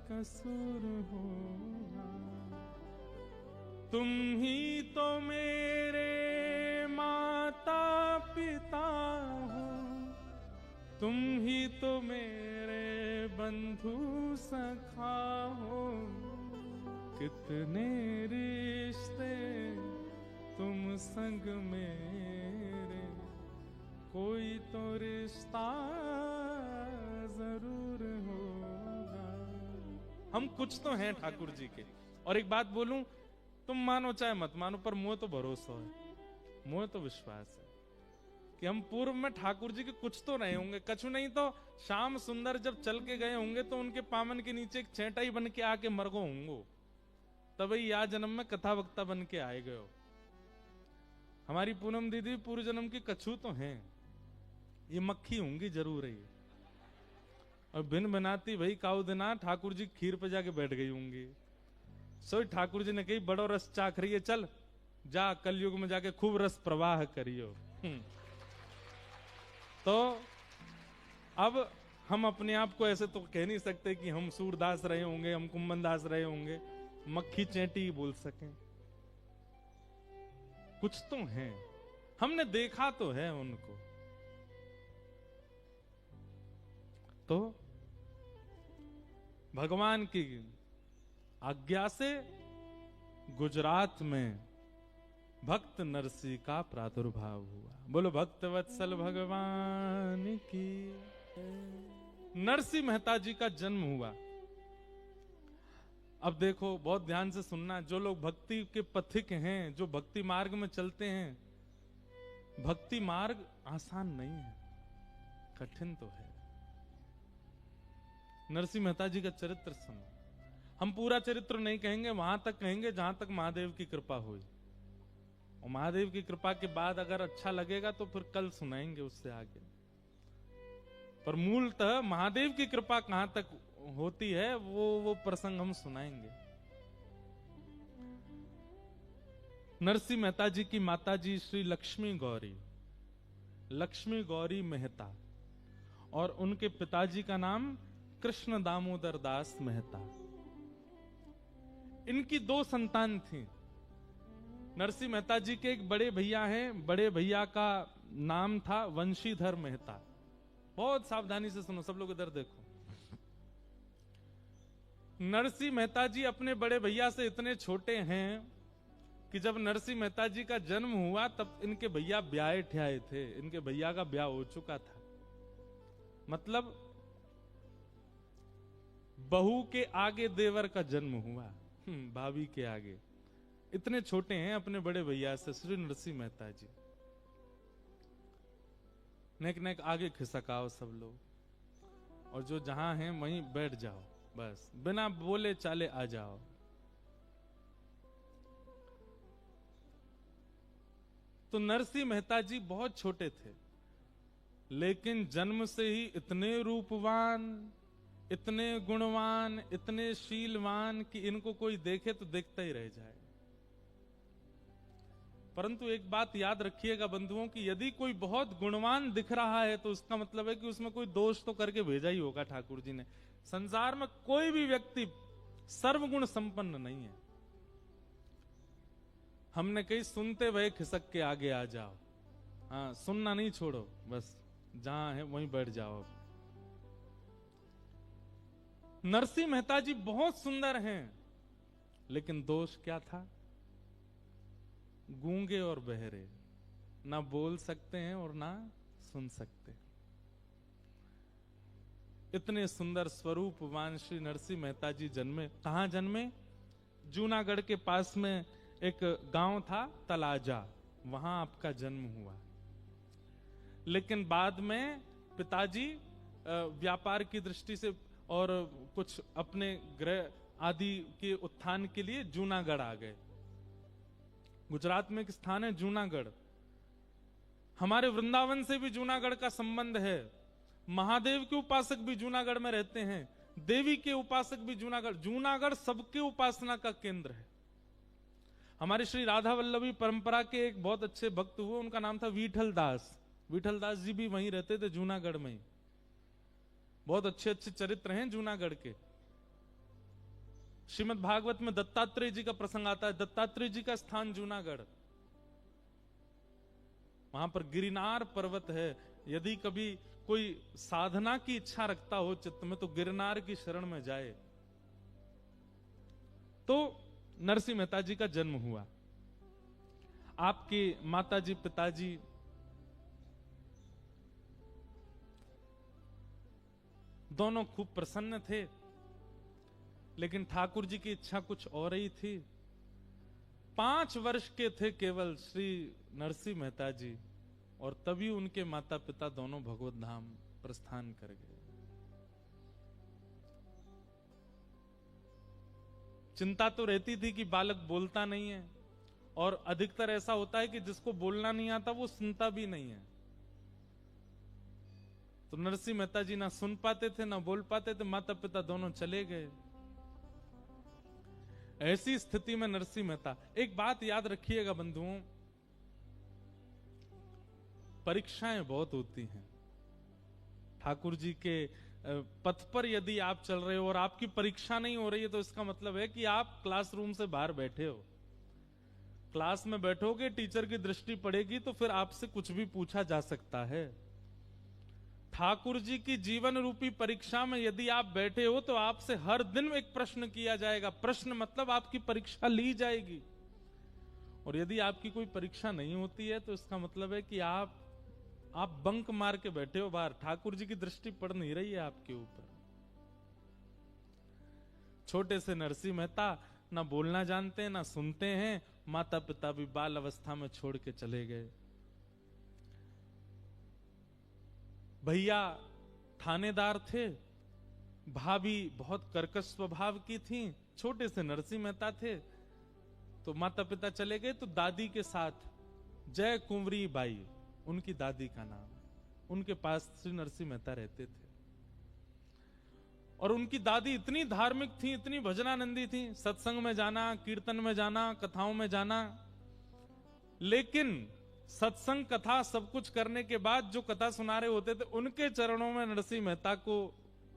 कसूर होगा। तुम ही तो मेरे माता पिता हो, तुम ही तो मेरे बंधु सखा हो। कितने रिश्ते तुम संग मेरे, कोई तो रिश्ता जरूर होगा। हम कुछ तो हैं ठाकुर जी के। और एक बात बोलूं, तुम मानो चाहे मत मानो, पर मुझे तो भरोसा है, मुझे तो विश्वास है कि हम पूर्व में ठाकुर जी के कुछ तो रहे होंगे। कछु नहीं तो श्याम सुंदर जब चल के गए होंगे तो उनके पामन के नीचे एक चेटाई बन के आके मर गो होंगे, तभी या जन्म में कथा वक्ता बन के आए गए हो। हमारी पूनम दीदी पूर्व जन्म की कछु तो हैं, ये मक्खी होंगी जरूर है। और बिन बनाती भाई काऊ दिना ठाकुर जी खीर पे जाके बैठ गई होंगी। सो ठाकुर जी ने कही बड़ो रस चाख रही है, चल जा कलयुग में जाके खूब रस प्रवाह करियो। तो अब हम अपने आप को ऐसे तो कह नहीं सकते कि हम सूरदास रहे होंगे, हम कुंभन दास रहे होंगे, मक्खी चेंटी बोल सकें। कुछ तो हैं, हमने देखा तो है उनको। तो भगवान की आज्ञा से गुजरात में भक्त नरसिंह का प्रादुर्भाव हुआ। बोलो भक्त वत्सल भगवान की। नरसिंह मेहता जी का जन्म हुआ। अब देखो, बहुत ध्यान से सुनना, जो लोग भक्ति के पथिक हैं, जो भक्ति मार्ग में चलते हैं, भक्ति मार्ग आसान नहीं है, कठिन तो है। नरसिंह मेहता जी का चरित्र सुनो। हम पूरा चरित्र नहीं कहेंगे, वहां तक कहेंगे जहां तक महादेव की कृपा हुई। और महादेव की कृपा के बाद अगर अच्छा लगेगा तो फिर कल सुनाएंगे उससे आगे। पर मूलतः महादेव की कृपा कहां तक होती है वो प्रसंग हम सुनाएंगे। नरसिंह मेहता जी की माता जी श्री लक्ष्मी गौरी मेहता, और उनके पिताजी का नाम कृष्ण दामोदर दास मेहता। इनकी 2 संतान थी। नरसिंह मेहता जी के एक बड़े भैया हैं, बड़े भैया का नाम था वंशीधर मेहता। बहुत सावधानी से सुनो सब लोग, इधर देखो। नरसिंह मेहता जी अपने बड़े भैया से इतने छोटे हैं कि जब नरसिंह मेहता जी का जन्म हुआ तब इनके भैया ब्याहे ठ्याए थे, इनके भैया का ब्याह हो चुका था। मतलब बहू के आगे देवर का जन्म हुआ, भाभी के आगे। इतने छोटे हैं अपने बड़े भैया से श्री नरसिंह मेहता जी। नेक नेक आगे खिसकाओ सब लोग। और जो जहां है वहीं बैठ जाओ, बस बिना बोले चाले आ जाओ। तो नरसिंह मेहता जी बहुत छोटे थे, लेकिन जन्म से ही इतने रूपवान, इतने गुणवान, इतने शीलवान कि इनको कोई देखे तो देखता ही रह जाए। परंतु एक बात याद रखिएगा बंधुओं कि यदि कोई बहुत गुणवान दिख रहा है तो उसका मतलब है कि उसमें कोई दोष तो करके भेजा ही होगा ठाकुर जी ने। संसार में कोई भी व्यक्ति सर्वगुण संपन्न नहीं है। हमने कही सुनते भय खिसक के आगे आ जाओ, हाँ सुनना नहीं छोड़ो, बस जहां है वहीं बैठ जाओ। नरसिंह मेहता जी बहुत सुंदर हैं, लेकिन दोष क्या था? गूंगे और बहरे, ना बोल सकते हैं और ना सुन सकते। इतने सुंदर स्वरूपवान श्री नरसिंह मेहता जी जन्मे। कहां जन्मे? जूनागढ़ के पास में एक गांव था तलाजा, वहां आपका जन्म हुआ। लेकिन बाद में पिताजी व्यापार की दृष्टि से और कुछ अपने गृह आदि के उत्थान के लिए जूनागढ़ आ गए। गुजरात में एक स्थान है जूनागढ़, हमारे वृंदावन से भी जूनागढ़ का संबंध है। महादेव के उपासक भी जूनागढ़ में रहते हैं, देवी के उपासक भी जूनागढ़। जूनागढ़ सबके उपासना का केंद्र है। हमारे श्री राधा वल्लभी परंपरा के एक बहुत अच्छे भक्त हुए, उनका नाम था विठल दास। विठल दास जी भी वहीं रहते थे, जूनागढ़ में ही। बहुत अच्छे अच्छे चरित्र हैं जूनागढ़ के। श्रीमद् भागवत में दत्तात्रेय जी का प्रसंग आता है। दत्तात्रेय जी का स्थान जूनागढ़, वहां पर गिरनार पर्वत है। यदि कभी कोई साधना की इच्छा रखता हो चित्त में, तो गिरनार की शरण में जाए। तो नरसिंह मेहता जी का जन्म हुआ। आपके माताजी पिताजी दोनों खूब प्रसन्न थे, लेकिन ठाकुर जी की इच्छा कुछ और ही थी। 5 वर्ष के थे केवल श्री नरसिंह मेहता जी, और तभी उनके माता पिता दोनों भगवत धाम प्रस्थान कर गए। चिंता तो रहती थी कि बालक बोलता नहीं है, और अधिकतर ऐसा होता है कि जिसको बोलना नहीं आता वो सुनता भी नहीं है। तो नरसिंह मेहता जी ना सुन पाते थे ना बोल पाते थे, माता पिता दोनों चले गए। ऐसी स्थिति में नरसिंह मेहता, एक बात याद रखिएगा बंधुओं, परीक्षाएं बहुत होती हैं। ठाकुर जी के पथ पर यदि आप चल रहे हो और आपकी परीक्षा नहीं हो रही है, तो इसका मतलब है कि आप क्लासरूम से बाहर बैठे हो। क्लास में बैठोगे, टीचर की दृष्टि पड़ेगी, तो फिर आपसे कुछ भी पूछा जा सकता है। ठाकुर जी की जीवन रूपी परीक्षा में यदि आप बैठे हो, तो आपसे हर दिन एक प्रश्न किया जाएगा। प्रश्न मतलब आपकी परीक्षा ली जाएगी। और यदि आपकी कोई परीक्षा नहीं होती है, तो इसका मतलब है कि आप बंक मार के बैठे हो बाहर। ठाकुर जी की दृष्टि पड़ नहीं रही है आपके ऊपर। छोटे से नरसिंह मेहता ना बोलना जानते हैं ना सुनते हैं। माता पिता भी बाल अवस्था में छोड़ के चले गए। भैया थानेदार थे, भाभी बहुत कर्कश स्वभाव की थी, छोटे से नरसिंह मेहता थे। तो माता पिता चले गए, तो दादी के साथ जय कुंवरी बाई, उनकी दादी का नाम, उनके पास श्री नरसिंह मेहता रहते थे। और उनकी दादी इतनी धार्मिक थी, इतनी भजनानंदी थी, सत्संग में जाना, कीर्तन में जाना, कथाओं में जाना। लेकिन सत्संग कथा सब कुछ करने के बाद जो कथा सुना रहे होते थे, उनके चरणों में नरसिंह मेहता को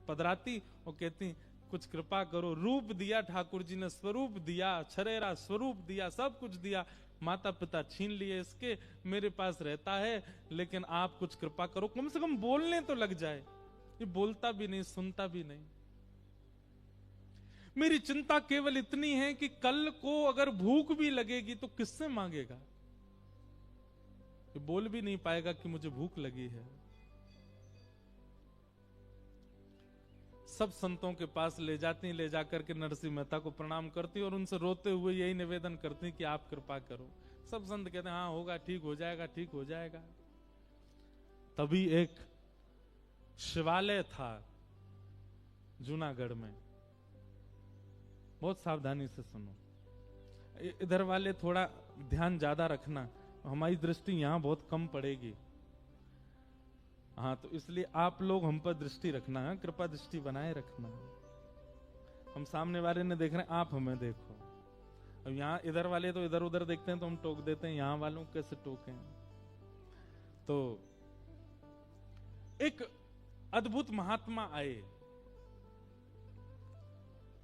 पधराती और कहती, कुछ कृपा करो। रूप दिया ठाकुर जी ने, स्वरूप दिया, छरेरा स्वरूप दिया, सब कुछ दिया। माता पिता छीन लिए इसके, मेरे पास रहता है, लेकिन आप कुछ कृपा करो, कम से कम बोलने तो लग जाए। ये बोलता भी नहीं, सुनता भी नहीं। मेरी चिंता केवल इतनी है कि कल को अगर भूख भी लगेगी तो किससे मांगेगा? ये बोल भी नहीं पाएगा कि मुझे भूख लगी है। सब संतों के पास ले जाती, ले जाकर के नरसिंह मेहता को प्रणाम करती और उनसे रोते हुए यही निवेदन करती कि आप कृपा करो। सब संत कहते हैं हाँ होगा, ठीक हो जाएगा, ठीक हो जाएगा। तभी एक शिवालय था जूनागढ़ में। बहुत सावधानी से सुनो, इधर वाले थोड़ा ध्यान ज्यादा रखना, हमारी दृष्टि यहां बहुत कम पड़ेगी। हाँ, तो इसलिए आप लोग हम पर दृष्टि रखना है, कृपा दृष्टि बनाए रखना। हम सामने वाले ने देख रहे हैं, आप हमें देखो। अब यहाँ इधर वाले तो इधर उधर देखते हैं तो हम टोक देते हैं, यहाँ वालों को कैसे टोकें? तो एक अद्भुत महात्मा आए,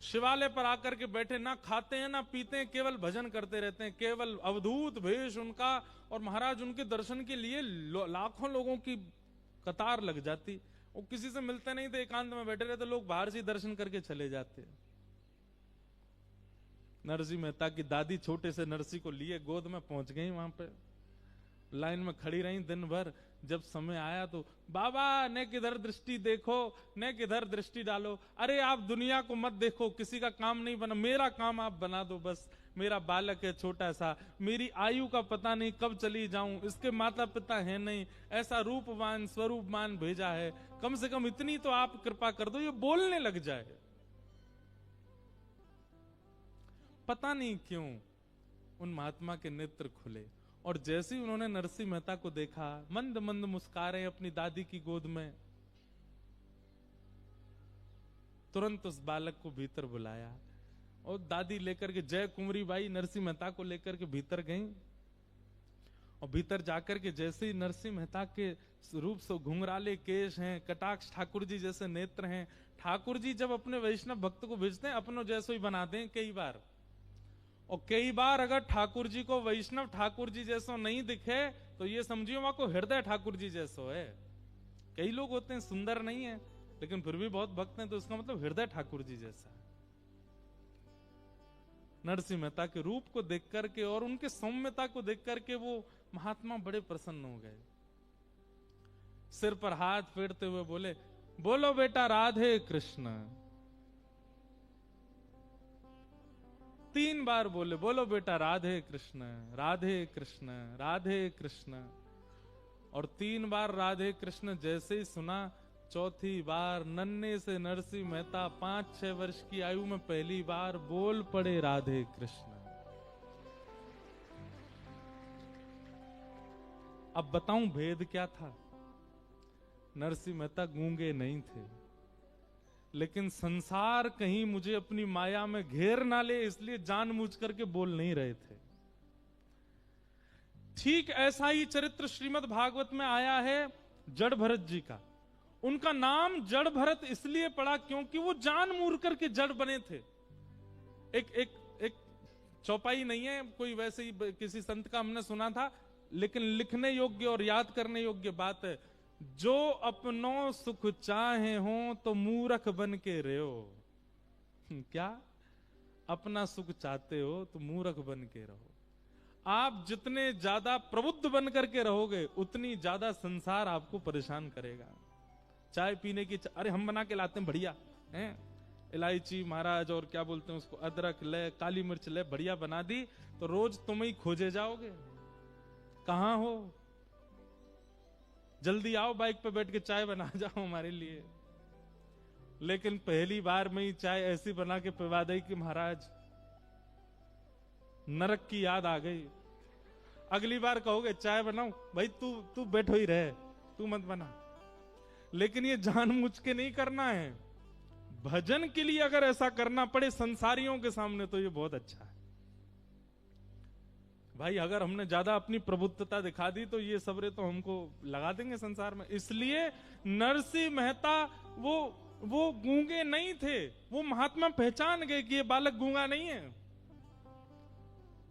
शिवालय पर आकर के बैठे, ना खाते हैं ना पीते हैं, केवल भजन करते रहते हैं। केवल अवधूत भेष उनका, और महाराज उनके दर्शन के लिए लाखों लोगों की कतार लग जाती। वो किसी से मिलते नहीं थे, एकांत में बैठे रहते, लोग बाहर से दर्शन करके चले जाते। नरसिंह मेहता की दादी छोटे से नरसिंह को लिए गोद में पहुंच गई, वहां पे लाइन में खड़ी रही दिन भर। जब समय आया तो बाबा ने किधर दृष्टि देखो, ने किधर दृष्टि डालो। अरे आप दुनिया को मत देखो, किसी का काम नहीं बना, मेरा काम आप बना दो बस। मेरा बालक है छोटा सा, मेरी आयु का पता नहीं कब चली जाऊं, इसके माता पिता है नहीं, ऐसा रूपवान स्वरूपवान भेजा है, कम से कम इतनी तो आप कृपा कर दो, ये बोलने लग जाए। पता नहीं क्यों उन महात्मा के नेत्र खुले, और जैसे ही उन्होंने नरसिंह मेहता को देखा, मंद मंद मुस्कुरा रहे अपनी दादी की गोद में, तुरंत उस बालक को भीतर बुलाया और दादी लेकर के, जय कुंवरी बाई नरसिंह मेहता को लेकर के भीतर गई। और भीतर जाकर के जैसे ही नरसिंह मेहता के रूप से घुंघराले केश हैं, कटाक्ष ठाकुर जी जैसे नेत्र हैं। ठाकुर जी जब अपने वैष्णव भक्त को भेजते हैं, अपनों जैसो ही बनाते हैं कई बार, और कई बार अगर ठाकुर जी को वैष्णव ठाकुर जी जैसो नहीं दिखे तो ये समझिए वहां को हृदय ठाकुर जी जैसो है। कई लोग होते हैं सुंदर नहीं है लेकिन फिर भी बहुत भक्त हैं, तो इसका मतलब हृदय ठाकुर जी जैसा है। नरसिंह मेहता के रूप को देख करके और उनके सौम्यता को देख करके वो महात्मा बड़े प्रसन्न हो गए। सिर पर हाथ फेरते हुए बोले, बोलो बेटा राधे कृष्ण। 3 बार बोले, बोलो बेटा राधे कृष्ण राधे कृष्ण राधे कृष्ण। और 3 बार राधे कृष्ण जैसे ही सुना, चौथी बार नन्हे से नरसिंह मेहता 5-6 वर्ष की आयु में पहली बार बोल पड़े राधे कृष्ण। अब बताऊं भेद क्या था? नरसिंह मेहता गूंगे नहीं थे, लेकिन संसार कहीं मुझे अपनी माया में घेर ना ले इसलिए जानबूझ करके बोल नहीं रहे थे। ठीक ऐसा ही चरित्र श्रीमद् भागवत में आया है जड़ भरत जी का। उनका नाम जड़ भरत इसलिए पड़ा क्योंकि वो जानबूझ करके जड़ बने थे। एक चौपाई नहीं है कोई, वैसे ही किसी संत का हमने सुना था, लेकिन लिखने योग्य और याद करने योग्य बात है। जो अपनों सुख चाहे हो तो मूर्ख बन के रहो। क्या? अपना सुख चाहते हो तो मूर्ख बन के रहो। आप जितने ज्यादा प्रबुद्ध बन करके रहोगे उतनी ज्यादा संसार आपको परेशान करेगा। चाय पीने की अरे हम बना के लाते हैं बढ़िया हैं, इलायची महाराज और क्या बोलते हैं उसको, अदरक ले, काली मिर्च ले, बढ़िया बना दी तो रोज तुम ही खोजे जाओगे। कहां हो? जल्दी आओ, बाइक पे बैठ के चाय बना जाओ हमारे लिए। लेकिन पहली बार में ही चाय ऐसी बना के पिला दी कि महाराज नरक की याद आ गई। अगली बार कहोगे चाय बनाऊं, भाई तू बैठो ही रहे, तू मत बना। लेकिन ये जानबूझ के नहीं करना है। भजन के लिए अगर ऐसा करना पड़े संसारियों के सामने तो ये बहुत अच्छा है। भाई अगर हमने ज्यादा अपनी प्रबुद्धता दिखा दी तो ये सबरे तो हमको लगा देंगे संसार में। इसलिए नरसिंह मेहता वो गूंगे नहीं थे। वो महात्मा पहचान गए कि ये बालक गूंगा नहीं है,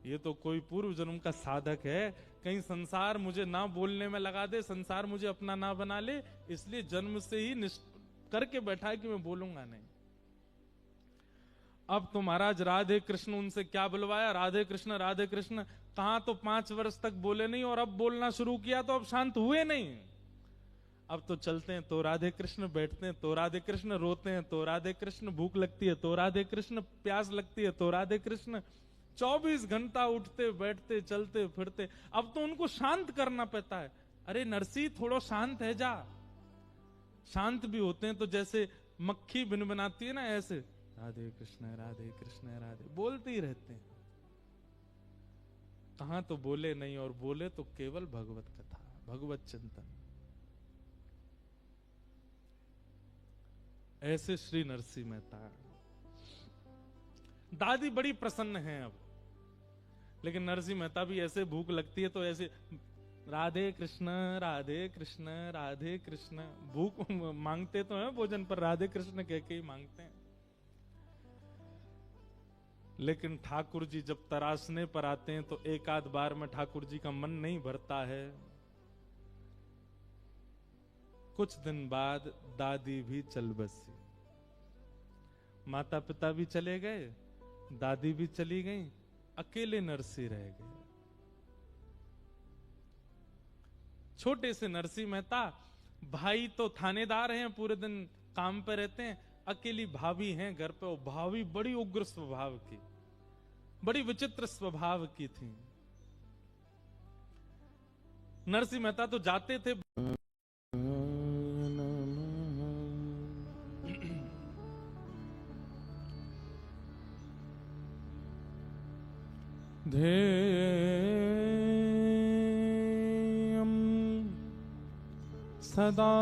ये तो कोई पूर्व जन्म का साधक है। कहीं संसार मुझे ना बोलने में लगा दे, संसार मुझे अपना ना बना ले, इसलिए जन्म से ही करके बैठा है कि मैं बोलूंगा नहीं। अब तो महाराज राधे कृष्ण उनसे क्या बुलवाया, राधे कृष्ण राधे कृष्ण। कहा तो 5 वर्ष तक बोले नहीं, और अब बोलना शुरू किया तो अब शांत हुए नहीं। अब तो चलते हैं तो राधे कृष्ण, बैठते हैं तो राधे कृष्ण, रोते हैं तो राधे कृष्ण, भूख लगती है तो राधे कृष्ण, प्यास लगती है तो राधे कृष्ण। 24 घंटा उठते बैठते चलते फिरते। अब तो उनको शांत करना पड़ता है। अरे नरसी थोड़ा शांत है जा। शांत भी होते हैं तो जैसे मक्खी बिन बनाती है ना, ऐसे राधे कृष्ण राधे बोलते ही रहते हैं। कहां तो बोले नहीं, और बोले तो केवल भगवत कथा, भगवत चिंतन। ऐसे श्री नरसिंह मेहता। दादी बड़ी प्रसन्न है अब, लेकिन नरसिंह मेहता भी ऐसे भूख लगती है तो ऐसे राधे कृष्ण राधे कृष्ण राधे कृष्ण, भूख मांगते तो हैं भोजन पर, राधे कृष्ण कह के ही मांगते हैं। लेकिन ठाकुर जी जब तराशने पर आते हैं तो एक आध बार में ठाकुर जी का मन नहीं भरता है। कुछ दिन बाद दादी भी चल बसी, माता पिता भी चले गए, दादी भी चली गई, अकेले नरसिंह रह गए। छोटे से नरसिंह मेहता, भाई तो थानेदार हैं, पूरे दिन काम पे रहते हैं, अकेली भाभी हैं घर पे। वो भाभी बड़ी उग्र स्वभाव की, बड़ी विचित्र स्वभाव की थी। नरसिंह मेहता तो जाते थे, सदा।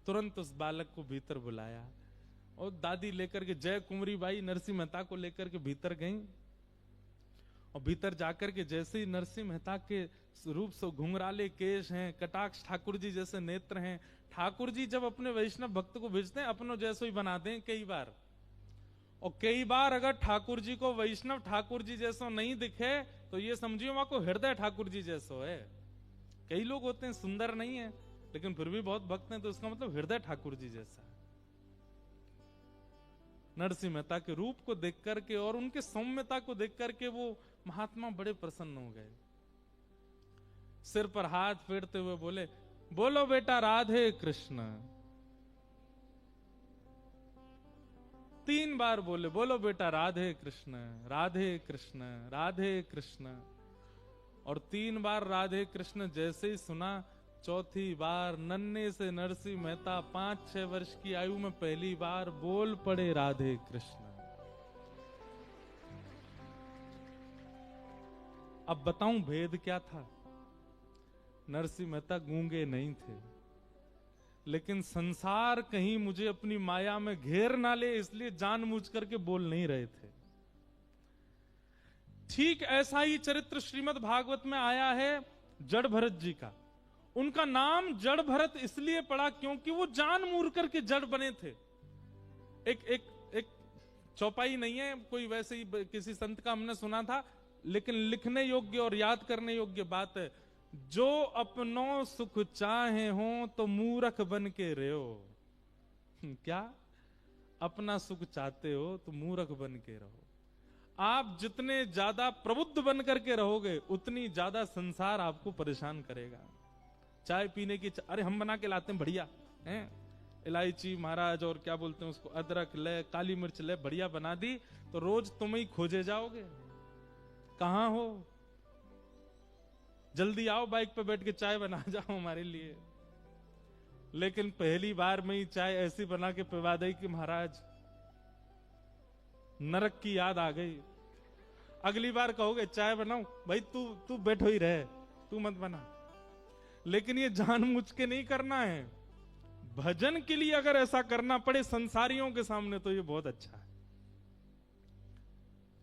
तुरंत उस बालक को भीतर बुलाया और दादी लेकर के, जय कुंवरी बाई नरसिंह मेहता को लेकर के भीतर गई। और भीतर जाकर के जैसे ही नरसिंह मेहता के रूप से घुंघराले केश हैं, कटाक्ष ठाकुर जी जैसे नेत्र हैं। ठाकुर जी जब अपने वैष्णव भक्त को भेजते हैं अपनों जैसो ही बनाते हैं कई बार, और कई बार अगर ठाकुर जी को वैष्णव ठाकुर जी जैसो नहीं दिखे तो ये समझिए वहां को हृदय ठाकुर जी जैसो है। कई लोग होते हैं सुंदर नहीं है लेकिन फिर भी बहुत भक्त हैं, तो इसका मतलब हृदय ठाकुर जी जैसा है। नरसिंह मेहता के रूप को देख करके और उनके सौम्यता को देख करके वो महात्मा बड़े प्रसन्न हो गए। सिर पर हाथ फेरते हुए बोले, बोलो बेटा राधे कृष्ण। 3 बार बोले, बोलो बेटा राधे कृष्ण राधे कृष्ण राधे कृष्ण। और 3 बार राधे कृष्ण जैसे ही सुना, चौथी बार नन्हे से नरसिंह मेहता 5-6 वर्ष की आयु में पहली बार बोल पड़े राधे कृष्ण। अब बताऊं भेद क्या था। नरसिंह मेहता गूंगे नहीं थे, लेकिन संसार कहीं मुझे अपनी माया में घेर ना ले इसलिए जानबूझ करके बोल नहीं रहे थे। ठीक ऐसा ही चरित्र श्रीमद् भागवत में आया है जड़ भरत जी का। उनका नाम जड़ भरत इसलिए पड़ा क्योंकि वो जानबूझ करके जड़ बने थे। एक चौपाई नहीं है कोई, वैसे ही किसी संत का हमने सुना था, लेकिन लिखने योग्य और याद करने योग्य बात है। जो अपनों सुख चाहे हो तो मूर्ख बन के रहो। क्या? अपना सुख चाहते हो तो मूर्ख बन के रहो। आप जितने ज्यादा प्रबुद्ध बन करके रहोगे उतनी ज्यादा संसार आपको परेशान करेगा। चाय पीने की अरे हम बना के लाते हैं बढ़िया हैं, इलायची महाराज और क्या बोलते हैं उसको, अदरक ले, काली मिर्च ले, बढ़िया बना दी तो रोज तुम ही खोजे जाओगे। कहां हो? जल्दी आओ, बाइक पे बैठ के चाय बना जाओ हमारे लिए। लेकिन पहली बार में ही चाय ऐसी बना के पिला दी कि महाराज नरक की याद आ गई। अगली बार कहोगे चाय बनाऊं, भाई तू बैठो ही रहे, तू मत बना। लेकिन ये जानबूझ के नहीं करना है। भजन के लिए अगर ऐसा करना पड़े संसारियों के सामने तो ये बहुत अच्छा है।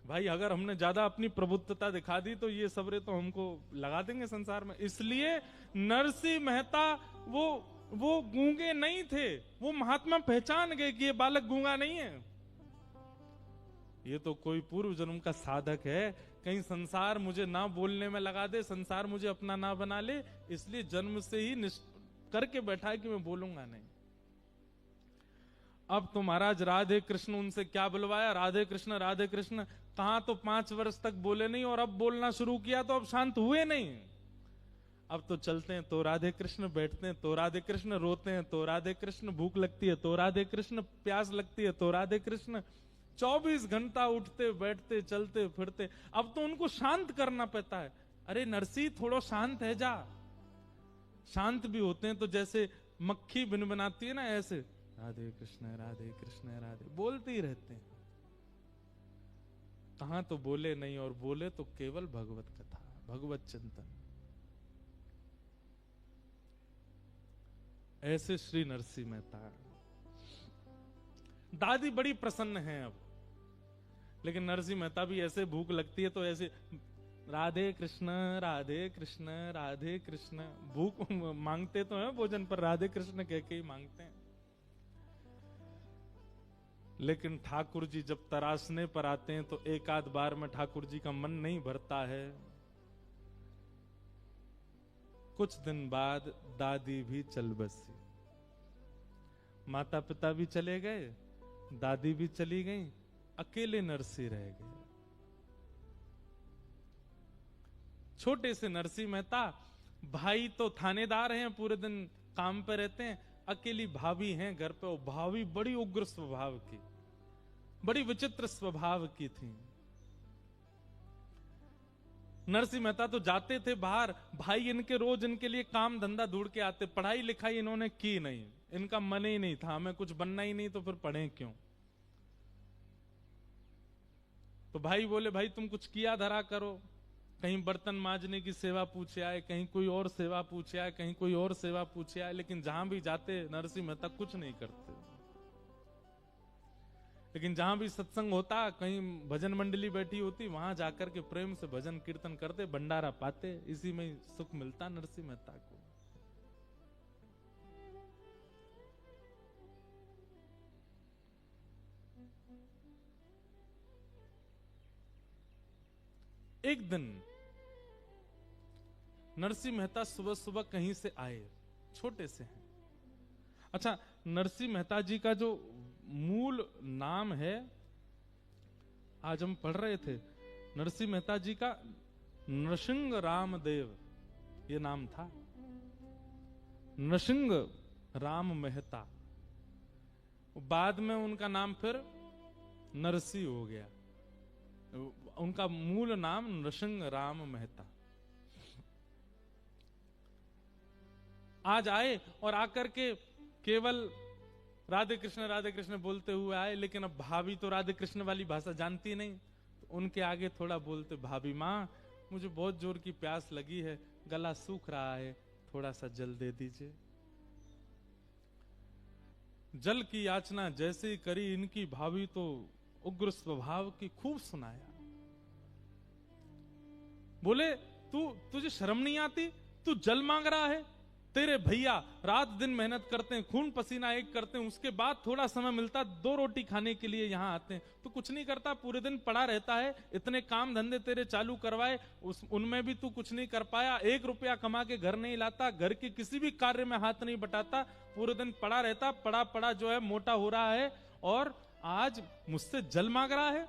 भाई अगर हमने ज्यादा अपनी प्रबुद्धता दिखा दी तो ये सबरे तो हमको लगा देंगे संसार में। इसलिए नरसिंह मेहता वो गूंगे नहीं थे। वो महात्मा पहचान गए कि ये बालक गूंगा नहीं है, ये तो कोई पूर्व जन्म का साधक है। कहीं संसार मुझे ना बोलने में लगा दे, संसार मुझे अपना ना बना ले, इसलिए जन्म से ही करके बैठा है कि मैं बोलूंगा नहीं। अब तो महाराज राधे कृष्ण उनसे क्या बुलवाया, राधे कृष्ण। कहां तो 5 वर्ष तक बोले नहीं और अब बोलना शुरू किया तो अब शांत हुए नहीं। अब तो चलते हैं तो राधे कृष्ण, बैठते हैं तो राधे कृष्ण, रोते हैं तो राधे कृष्ण, भूख लगती है तो राधे कृष्ण, प्यास लगती है तो राधे कृष्ण। 24 घंटा उठते बैठते चलते फिरते। अब तो उनको शांत करना पड़ता है। अरे नरसिंह थोड़ा शांत है जा। शांत भी होते हैं तो जैसे मक्खी बिन बनाती है ना, ऐसे राधे कृष्ण राधे बोलते ही रहते हैं। कहां तो बोले नहीं, और बोले तो केवल भगवत कथा, भगवत चिंतन। ऐसे श्री नरसिंह मेहता। दादी बड़ी प्रसन्न है अब, लेकिन नरसिंह मेहता भी ऐसे भूख लगती है तो ऐसे राधे कृष्ण राधे कृष्ण राधे कृष्ण, भूख मांगते तो हैं भोजन पर, राधे कृष्ण कह के ही मांगते हैं। लेकिन ठाकुर जी जब तरासने पर आते हैं तो एक आध बार में ठाकुर जी का मन नहीं भरता है। कुछ दिन बाद दादी भी चल बसी, माता पिता भी चले गए, दादी भी चली गई, अकेले नरसिंह रह गए। छोटे से नरसिंह मेहता, भाई तो थानेदार हैं, पूरे दिन काम पे रहते हैं, अकेली भाभी हैं घर पे। वो भाभी बड़ी उग्र स्वभाव की, बड़ी विचित्र स्वभाव की थी। नरसिंह मेहता तो जाते थे बाहर, भाई इनके रोज इनके लिए काम धंधा ढूंढ के आते। पढ़ाई लिखाई इन्होंने की नहीं, इनका मन ही नहीं था, हमें कुछ बनना ही नहीं तो फिर पढ़ें क्यों। तो भाई बोले भाई तुम कुछ किया धरा करो, कहीं बर्तन मांजने की सेवा पूछे आए, कहीं कोई और सेवा पूछे आए, कहीं कोई और सेवा पूछे आए, लेकिन जहां भी जाते नरसिंह मेहता कुछ नहीं करते। लेकिन जहां भी सत्संग होता, कहीं भजन मंडली बैठी होती, वहां जाकर के प्रेम से भजन कीर्तन करते, भंडारा पाते, इसी में सुख मिलता नरसिंह मेहता को। एक दिन नरसिंह मेहता सुबह सुबह कहीं से आए, छोटे से हैं। अच्छा, नरसिंह मेहता जी का जो मूल नाम है, आज हम पढ़ रहे थे, नरसिंह मेहता जी का नृसिंह रामदेव ये नाम था। नृसिंह राम मेहता, बाद में उनका नाम फिर नरसिंह हो गया। उनका मूल नाम नृसिंह राम मेहता। आज आए और आकर के केवल राधे कृष्ण बोलते हुए आए, लेकिन अब भाभी तो राधे कृष्ण वाली भाषा जानती नहीं, तो उनके आगे थोड़ा बोलते, भाभी माँ मुझे बहुत जोर की प्यास लगी है, गला सूख रहा है, थोड़ा सा जल दे दीजिए। जल की याचना जैसे ही करी, इनकी भाभी तो उग्र स्वभाव की, खूब सुनाया। बोले तुझे शर्म नहीं आती, तू जल मांग रहा है, तेरे भैया रात दिन मेहनत करते हैं, खून पसीना एक करते हैं, उसके बाद थोड़ा समय मिलता 2 रोटी खाने के लिए यहाँ आते हैं, तू कुछ नहीं करता, पूरे दिन पड़ा रहता है, इतने काम धंधे तेरे चालू करवाए, उनमें भी तू कुछ नहीं कर पाया, 1 रुपया कमा के घर नहीं लाता, घर के किसी भी कार्य में हाथ नहीं बटाता, पूरे दिन पड़ा रहता, पड़ा पड़ा जो है मोटा हो रहा है, और आज मुझसे जल मांग रहा है।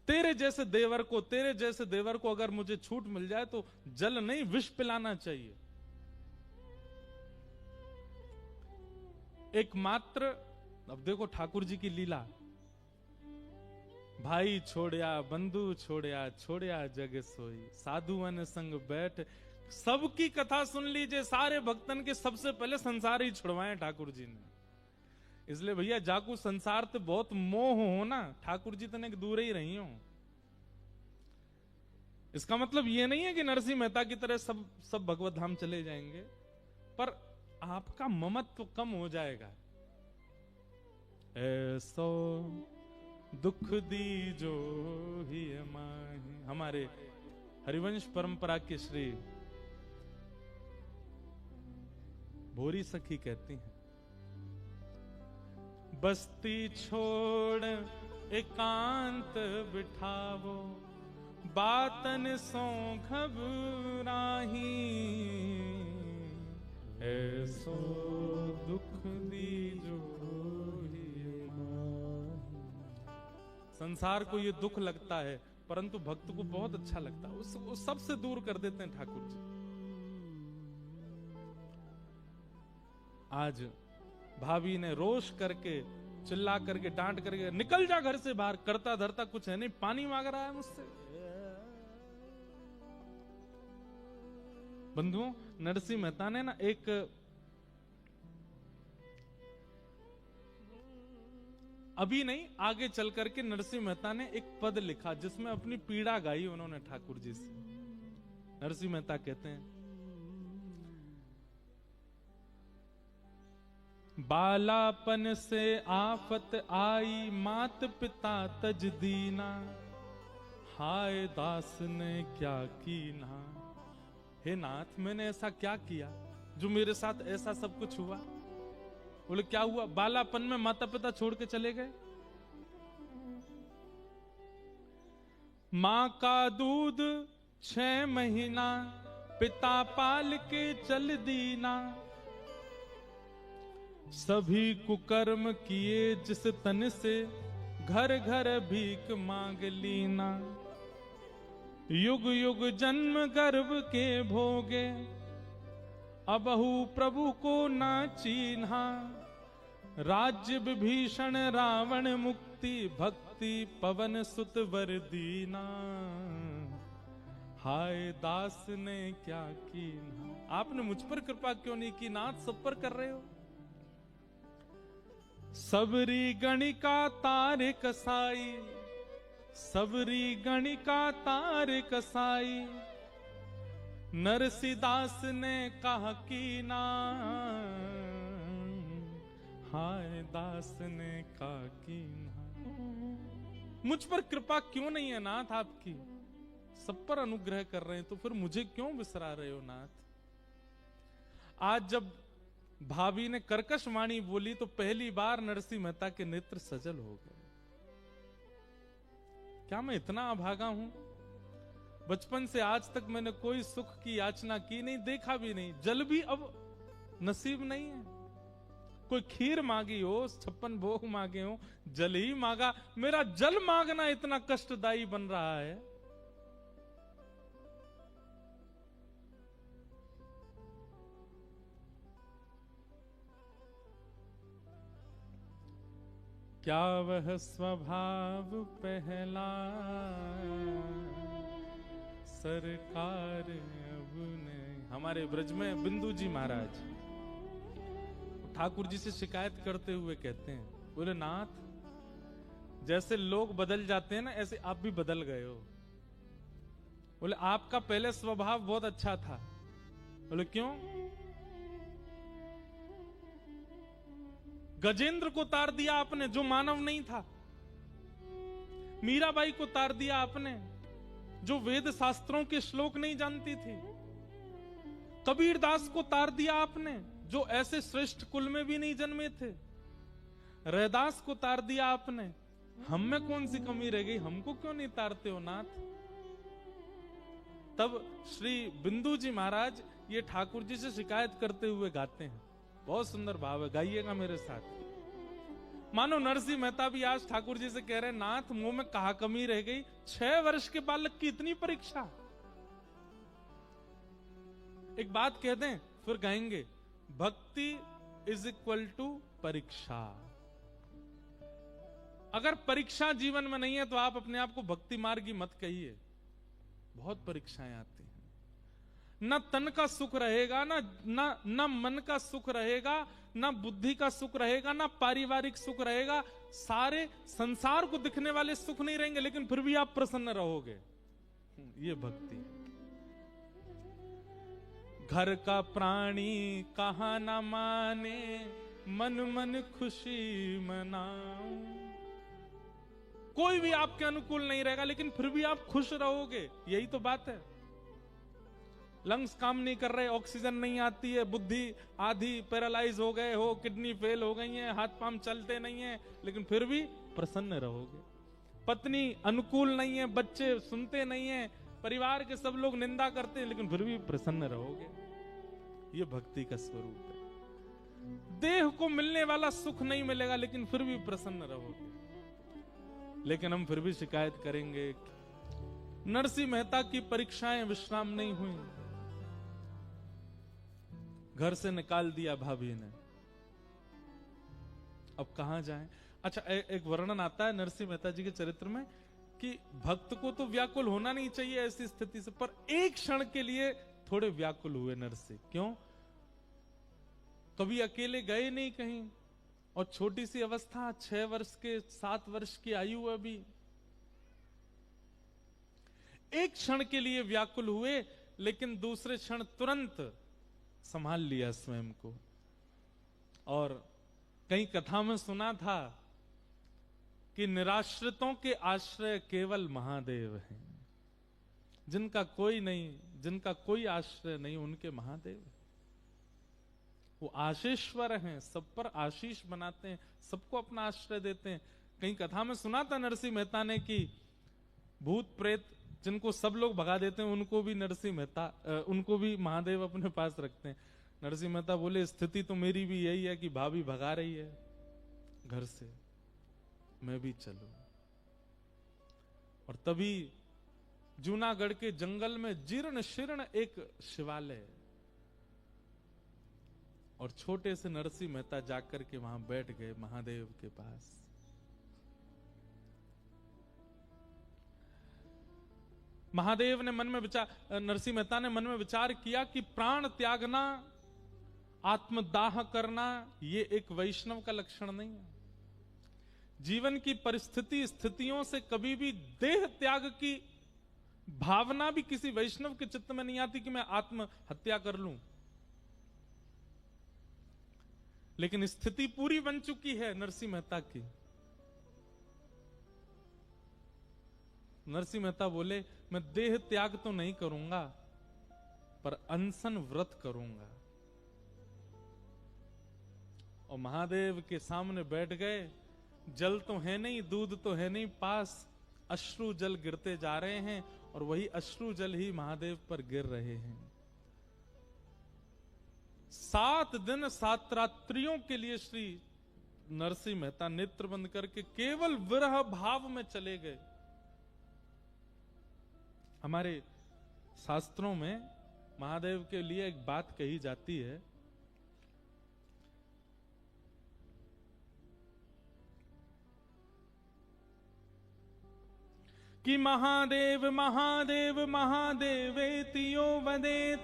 तेरे जैसे देवर को अगर मुझे छूट मिल जाए तो जल नहीं विष पिलाना चाहिए। एकमात्र, अब देखो ठाकुर जी की लीला, भाई छोड़या बंधु छोड़या, छोड़या जग सोई, साधुअन संग बैठ। सबकी कथा सुन लीजिए, सारे भक्तन के सबसे पहले संसार ही छुड़वाए ठाकुर जी ने। इसलिए भैया जाकू संसार तो बहुत मोह हो ना, ठाकुर जी तने दूर ही रही हो। इसका मतलब ये नहीं है कि नरसिंह मेहता की तरह सब भगवत धाम चले जाएंगे, पर आपका ममत्व कम हो जाएगा। ऐसो दुख दी जो ही माही, हमारे हरिवंश परंपरा के श्री भोरी सखी कहती हैं, बस्ती छोड़ एकांत बिठावो, बातन सो घबराही, ऐसो दुख दीजो ही माही। संसार को ये दुख लगता है, परंतु भक्त को बहुत अच्छा लगता है, उसको सबसे दूर कर देते हैं ठाकुर जी। आज भाभी ने रोष करके, चिल्ला करके, डांट करके, निकल जा घर से बाहर, करता धरता कुछ है नहीं, पानी मांग रहा है मुझसे। बंधुओं, नरसिंह मेहता ने ना एक अभी नहीं, आगे चल करके नरसिंह मेहता ने एक पद लिखा जिसमें अपनी पीड़ा गाई उन्होंने ठाकुर जी से। नरसिंह मेहता कहते हैं, बालापन से आफत आई मात पिता तज दीना, हाय दास ने क्या कीना। हे नाथ, मैंने ऐसा क्या किया जो मेरे साथ ऐसा सब कुछ हुआ? बोले क्या हुआ? बालापन में माता पिता छोड़ के चले गए, मां का दूध 6 महीना पिता पाल के चल दीना, सभी कुकर्म किए जिस तन से घर घर भीख मांग लीना, युग युग जन्म गर्भ के भोगे अबहु प्रभु को ना चीन्हा, राज्य विभीषण रावण मुक्ति भक्ति पवन सुत वर दीना, हाय दास ने क्या कीन्हा। आपने मुझ पर कृपा क्यों नहीं की नाथ? सब पर कर रहे हो। सबरी गणिका तारे कसाई, सबरी गणिका तारे कसाई, नरसिदास ने कहा कीना, हाय दास ने कहा कीना। मुझ पर कृपा क्यों नहीं है नाथ आपकी? सब पर अनुग्रह कर रहे हैं तो फिर मुझे क्यों विसरा रहे हो नाथ? आज जब भाभी ने कर्कश वाणी बोली तो पहली बार नरसिंह मेहता के नेत्र सजल हो गए। क्या मैं इतना अभागा हूं? बचपन से आज तक मैंने कोई सुख की याचना की नहीं, देखा भी नहीं, जल भी अब नसीब नहीं है। कोई खीर मांगी हो, 56 भोग मांगे हो, जल ही मांगा। मेरा जल मांगना इतना कष्टदायी बन रहा है। क्या वह स्वभाव पहला सरकार अब नहीं। हमारे ब्रज में बिंदु जी महाराज ठाकुर जी से शिकायत करते हुए कहते हैं, बोले नाथ, जैसे लोग बदल जाते हैं ना, ऐसे आप भी बदल गए हो। बोले आपका पहले स्वभाव बहुत अच्छा था। बोले क्यों? गजेंद्र को तार दिया आपने जो मानव नहीं था, मीराबाई को तार दिया आपने जो वेद शास्त्रों के श्लोक नहीं जानती थी, कबीरदास को तार दिया आपने जो ऐसे श्रेष्ठ कुल में भी नहीं जन्मे थे, रैदास को तार दिया आपने। हम में कौन सी कमी रह गई? हमको क्यों नहीं तारते हो नाथ? तब श्री बिंदु जी महाराज ये ठाकुर जी से शिकायत करते हुए गाते हैं। बहुत सुंदर भाव है, गाइएगा मेरे साथ। मानो नरसिंह मेहता भी आज ठाकुर जी से कह रहे हैं, नाथ मुंह में कहा कमी रह गई? 6 वर्ष के बालक की इतनी परीक्षा। एक बात कह दें फिर गाएंगे, भक्ति इज इक्वल टू परीक्षा। अगर परीक्षा जीवन में नहीं है तो आप अपने आप को भक्ति मार्गी मत कहिए। बहुत परीक्षाएं आती हैं, न तन का सुख रहेगा, न मन का सुख रहेगा, न बुद्धि का सुख रहेगा, न पारिवारिक सुख रहेगा। सारे संसार को दिखने वाले सुख नहीं रहेंगे, लेकिन फिर भी आप प्रसन्न रहोगे। ये भक्ति। घर का प्राणी कहा न माने, मन मन खुशी मनाऊं। कोई भी आपके अनुकूल नहीं रहेगा, लेकिन फिर भी आप खुश रहोगे। यही तो बात है। लंग्स काम नहीं कर रहे, ऑक्सीजन नहीं आती है, बुद्धि आधी पैरालाइज हो गए हो, किडनी फेल हो गई है, हाथ पांव चलते नहीं है, लेकिन फिर भी प्रसन्न रहोगे। पत्नी अनुकूल नहीं है, बच्चे सुनते नहीं है, परिवार के सब लोग निंदा करते हैं, लेकिन फिर भी प्रसन्न रहोगे। ये भक्ति का स्वरूप है। देह को मिलने वाला सुख नहीं मिलेगा, लेकिन फिर भी प्रसन्न रहोगे। लेकिन हम फिर भी शिकायत करेंगे। नरसिंह मेहता की परीक्षाएं विश्राम नहीं हुई। घर से निकाल दिया भाभी ने, अब कहां जाएं? अच्छा, एक वर्णन आता है नरसिंह मेहता जी के चरित्र में कि भक्त को तो व्याकुल होना नहीं चाहिए ऐसी स्थिति से, पर एक क्षण के लिए थोड़े व्याकुल हुए नरसिंह। क्यों? कभी अकेले गए नहीं कहीं, और छोटी सी अवस्था, 6 वर्ष के 7 वर्ष की आयु अभी। एक क्षण के लिए व्याकुल हुए, लेकिन दूसरे क्षण तुरंत संभाल लिया स्वयं को। और कई कथा में सुना था कि निराश्रितों के आश्रय केवल महादेव हैं। जिनका कोई नहीं, जिनका कोई आश्रय नहीं, उनके महादेव। वो आशीश्वर हैं, सब पर आशीष बनाते हैं, सबको अपना आश्रय देते हैं। कहीं कथा में सुना था नरसिंह मेहता ने कि भूत प्रेत जिनको सब लोग भगा देते हैं, उनको भी नरसिंह मेहता, उनको भी महादेव अपने पास रखते हैं। नरसिंह मेहता बोले, स्थिति तो मेरी भी यही है कि भाभी भगा रही है घर से, मैं भी चलूं। और तभी जूनागढ़ के जंगल में जीर्ण शीर्ण एक शिवालय, और छोटे से नरसिंह मेहता जाकर के वहां बैठ गए महादेव के पास। महादेव ने मन में विचार, नरसिंह मेहता ने मन में विचार किया कि प्राण त्यागना, आत्मदाह करना, ये एक वैष्णव का लक्षण नहीं है। जीवन की परिस्थिति स्थितियों से कभी भी देह त्याग की भावना भी किसी वैष्णव के चित्त में नहीं आती कि मैं आत्महत्या कर लूं। लेकिन स्थिति पूरी बन चुकी है नरसिंह मेहता की। नरसिंह मेहता बोले, मैं देह त्याग तो नहीं करूंगा, पर अनशन व्रत करूंगा। और महादेव के सामने बैठ गए। जल तो है नहीं, दूध तो है नहीं पास, अश्रु जल गिरते जा रहे हैं, और वही अश्रु जल ही महादेव पर गिर रहे हैं। 7 दिन 7 रात्रियों के लिए श्री नरसिंह मेहता नेत्र बंद करके केवल विरह भाव में चले गए। हमारे शास्त्रों में महादेव के लिए एक बात कही जाती है कि महादेव महादेव महादेवेति यो वदेत,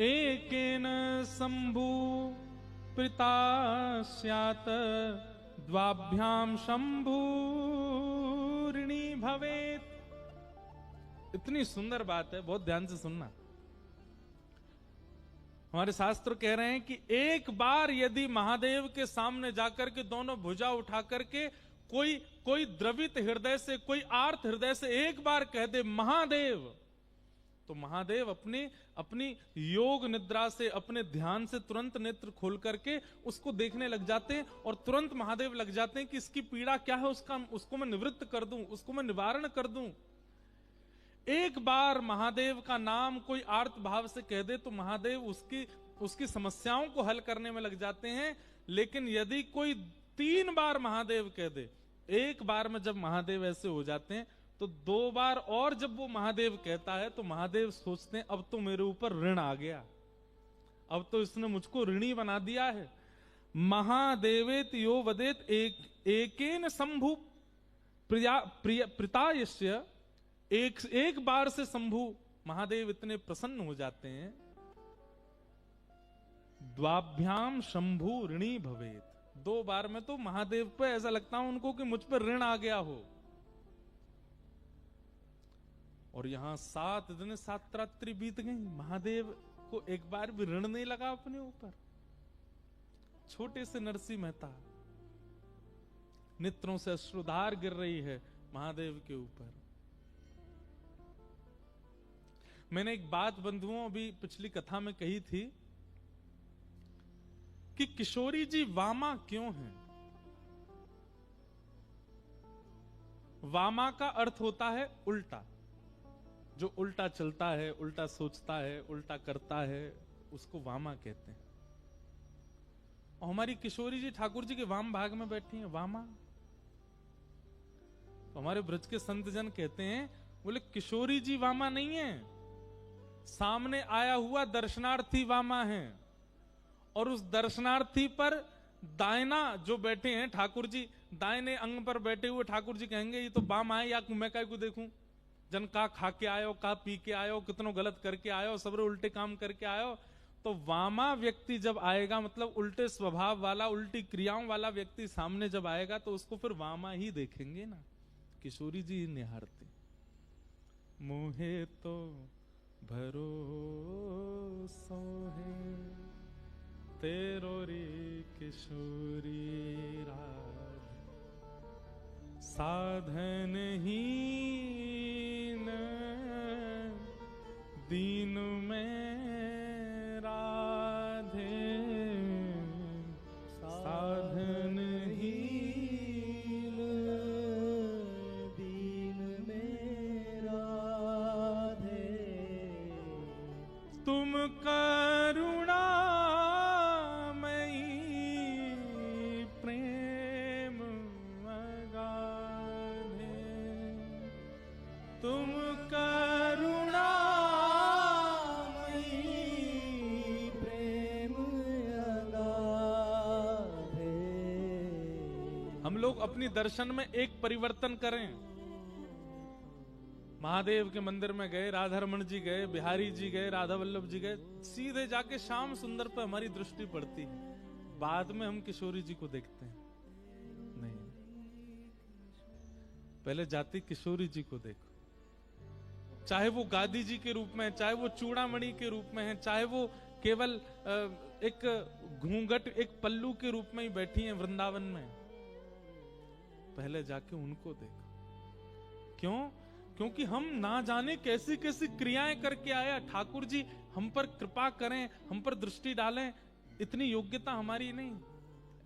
एकेन शंभु प्रीता स्यात्, द्वाभ्याम शंभु ऋणी भवेत। इतनी सुंदर बात है, बहुत ध्यान से सुनना। हमारे शास्त्र कह रहे हैं कि एक बार यदि महादेव के सामने जाकर के दोनों भुजा उठा करके कोई द्रवित हृदय से, कोई आर्त हृदय से एक बार कह दे महादेव, तो महादेव अपनी योग निद्रा से, अपने ध्यान से तुरंत नेत्र खोल करके उसको देखने लग जाते हैं, और तुरंत महादेव लग जाते हैं कि इसकी पीड़ा क्या है, उसको मैं निवृत्त कर दूं, उसको मैं निवारण कर दूं। एक बार महादेव का नाम कोई आर्त भाव से कह दे तो महादेव उसकी समस्याओं को हल करने में लग जाते हैं। लेकिन यदि कोई 3 बार महादेव कह दे, एक बार में जब महादेव ऐसे हो जाते हैं, तो 2 बार और जब वो महादेव कहता है तो महादेव सोचते हैं अब तो मेरे ऊपर ऋण आ गया, अब तो इसने मुझको ऋणी बना दिया है। महादेवेत यो वदेत, एकेन शंभु प्रीतायस्य, एक बार से शंभु महादेव इतने प्रसन्न हो जाते हैं। द्वाभ्याम शंभु ऋणी भवेत, 2 बार में तो महादेव पे ऐसा लगता है उनको कि मुझ पर ऋण आ गया हो। और यहां 7 दिन 7 रात्रि बीत गई, महादेव को एक बार भी ऋण नहीं लगा अपने ऊपर। छोटे से नरसिंह मेहता, नेत्रों से अश्रुधार गिर रही है महादेव के ऊपर। मैंने एक बात बंधुओं अभी पिछली कथा में कही थी कि किशोरी जी वामा क्यों हैं। वामा का अर्थ होता है उल्टा, जो उल्टा चलता है, उल्टा सोचता है, उल्टा करता है, उसको वामा कहते हैं। और हमारी किशोरी जी ठाकुर जी के वाम भाग में बैठी हैं, वामा। तो हमारे ब्रज के संत जन कहते हैं, बोले किशोरी जी वामा नहीं है, सामने आया हुआ दर्शनार्थी वामा है। और उस दर्शनार्थी पर दायना जो बैठे हैं ठाकुर जी, दाहिने अंग पर बैठे हुए ठाकुर जी कहेंगे ये तो बाम आए, या मैं काय को देखूं, जन का खा के आयो, का पी के आयो, कितनो गलत करके आयो, सबरे उल्टे काम करके आयो। तो वामा व्यक्ति जब आएगा, मतलब उल्टे स्वभाव वाला, उल्टी क्रियाओं वाला व्यक्ति सामने जब आएगा तो उसको फिर वामा ही देखेंगे ना। किशोरी जी निहारते, मोहे तो भरोसो है तेरो रे किशोरी राधे, साधन हीन दीन में राधे, साधन हीन दीन में राधे, तुम करुणामयी प्रेम अगाधे, तुम करुणामयी प्रेम अगाधे। हम लोग अपनी दर्शन में एक परिवर्तन करें। महादेव के मंदिर में गए, राधा रमन जी गए, बिहारी जी गए, राधा वल्लभ जी गए, सीधे जाके श्याम सुंदर पर हमारी दृष्टि पड़ती है, बाद में हम किशोरी जी को देखते हैं। नहीं, पहले जाती किशोरी जी को देखो, चाहे वो गादी जी के रूप में, चाहे वो चूड़ामणि के रूप में है, चाहे वो केवल एक घूंघट, एक पल्लू के रूप में ही बैठी हैं वृंदावन में, पहले जाके उनको देखो। क्यों? क्योंकि हम ना जाने कैसी कैसी क्रियाएं करके आया। ठाकुर जी हम पर कृपा करें, हम पर दृष्टि डालें, इतनी योग्यता हमारी नहीं,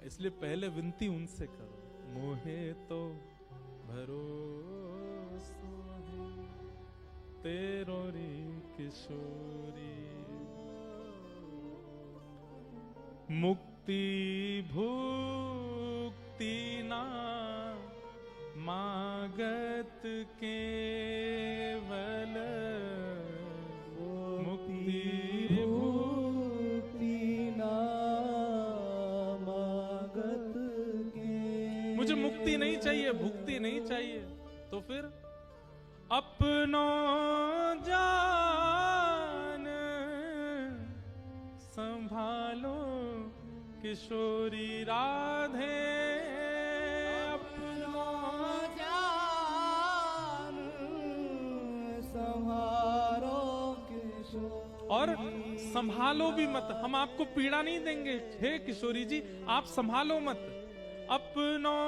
इसलिए पहले विनती उनसे करो। मोहे तो भरोसा है तेरो रे किशोरी, मुक्ति भुक्ति ना मागत केवल, मुक्ति भुक्ति ना मागत के। मुझे मुक्ति नहीं चाहिए, भुक्ति नहीं चाहिए, तो फिर अपनो जान संभालो किशोरी राधे, और संभालो भी मत, हम आपको पीड़ा नहीं देंगे। हे किशोरी जी आप संभालो मत, अपनो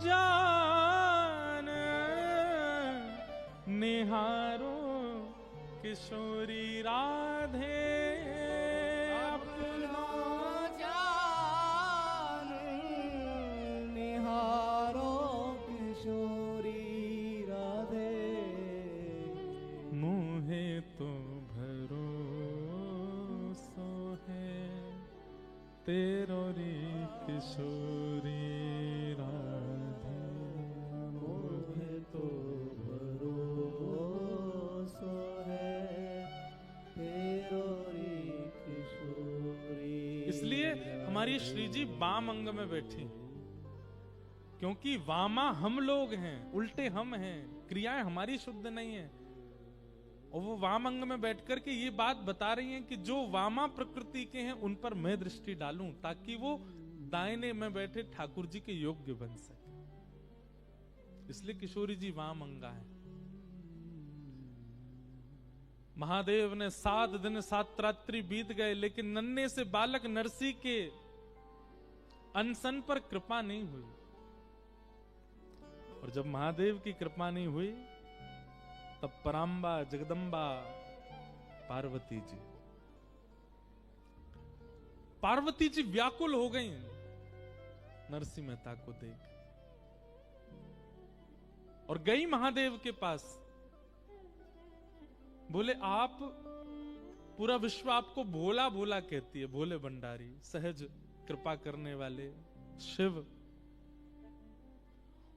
जान निहारो किशोरी राधे, अपनो जान निहारो किशोरी राधे, मोहे तो भरोसो है तेरो रे किशोरी राधे, मोहे तो भरोसो है तेरो रे किशोरी। इसलिए हमारी श्री जी वाम अंग में बैठी, क्योंकि वामा हम लोग हैं, उल्टे हम हैं, क्रियाएं हमारी शुद्ध नहीं है, और वो वाम अंग में बैठ करके ये बात बता रही हैं कि जो वामा प्रकृति के हैं उन पर मैं दृष्टि डालूं, ताकि वो दाहिने में बैठे ठाकुर जी के योग्य बन सके। इसलिए किशोरी जी वाम अंगा है। महादेव ने 7 दिन 7 रात्रि बीत गए, लेकिन नन्हे से बालक नरसी के अनशन पर कृपा नहीं हुई। और जब महादेव की कृपा नहीं हुई तब पराम्बा जगदम्बा पार्वती जी व्याकुल हो गई नरसिंह मेहता को देख, और गई महादेव के पास। बोले आप, पूरा विश्व आपको भोला भोला कहती है, भोले भंडारी, सहज कृपा करने वाले शिव,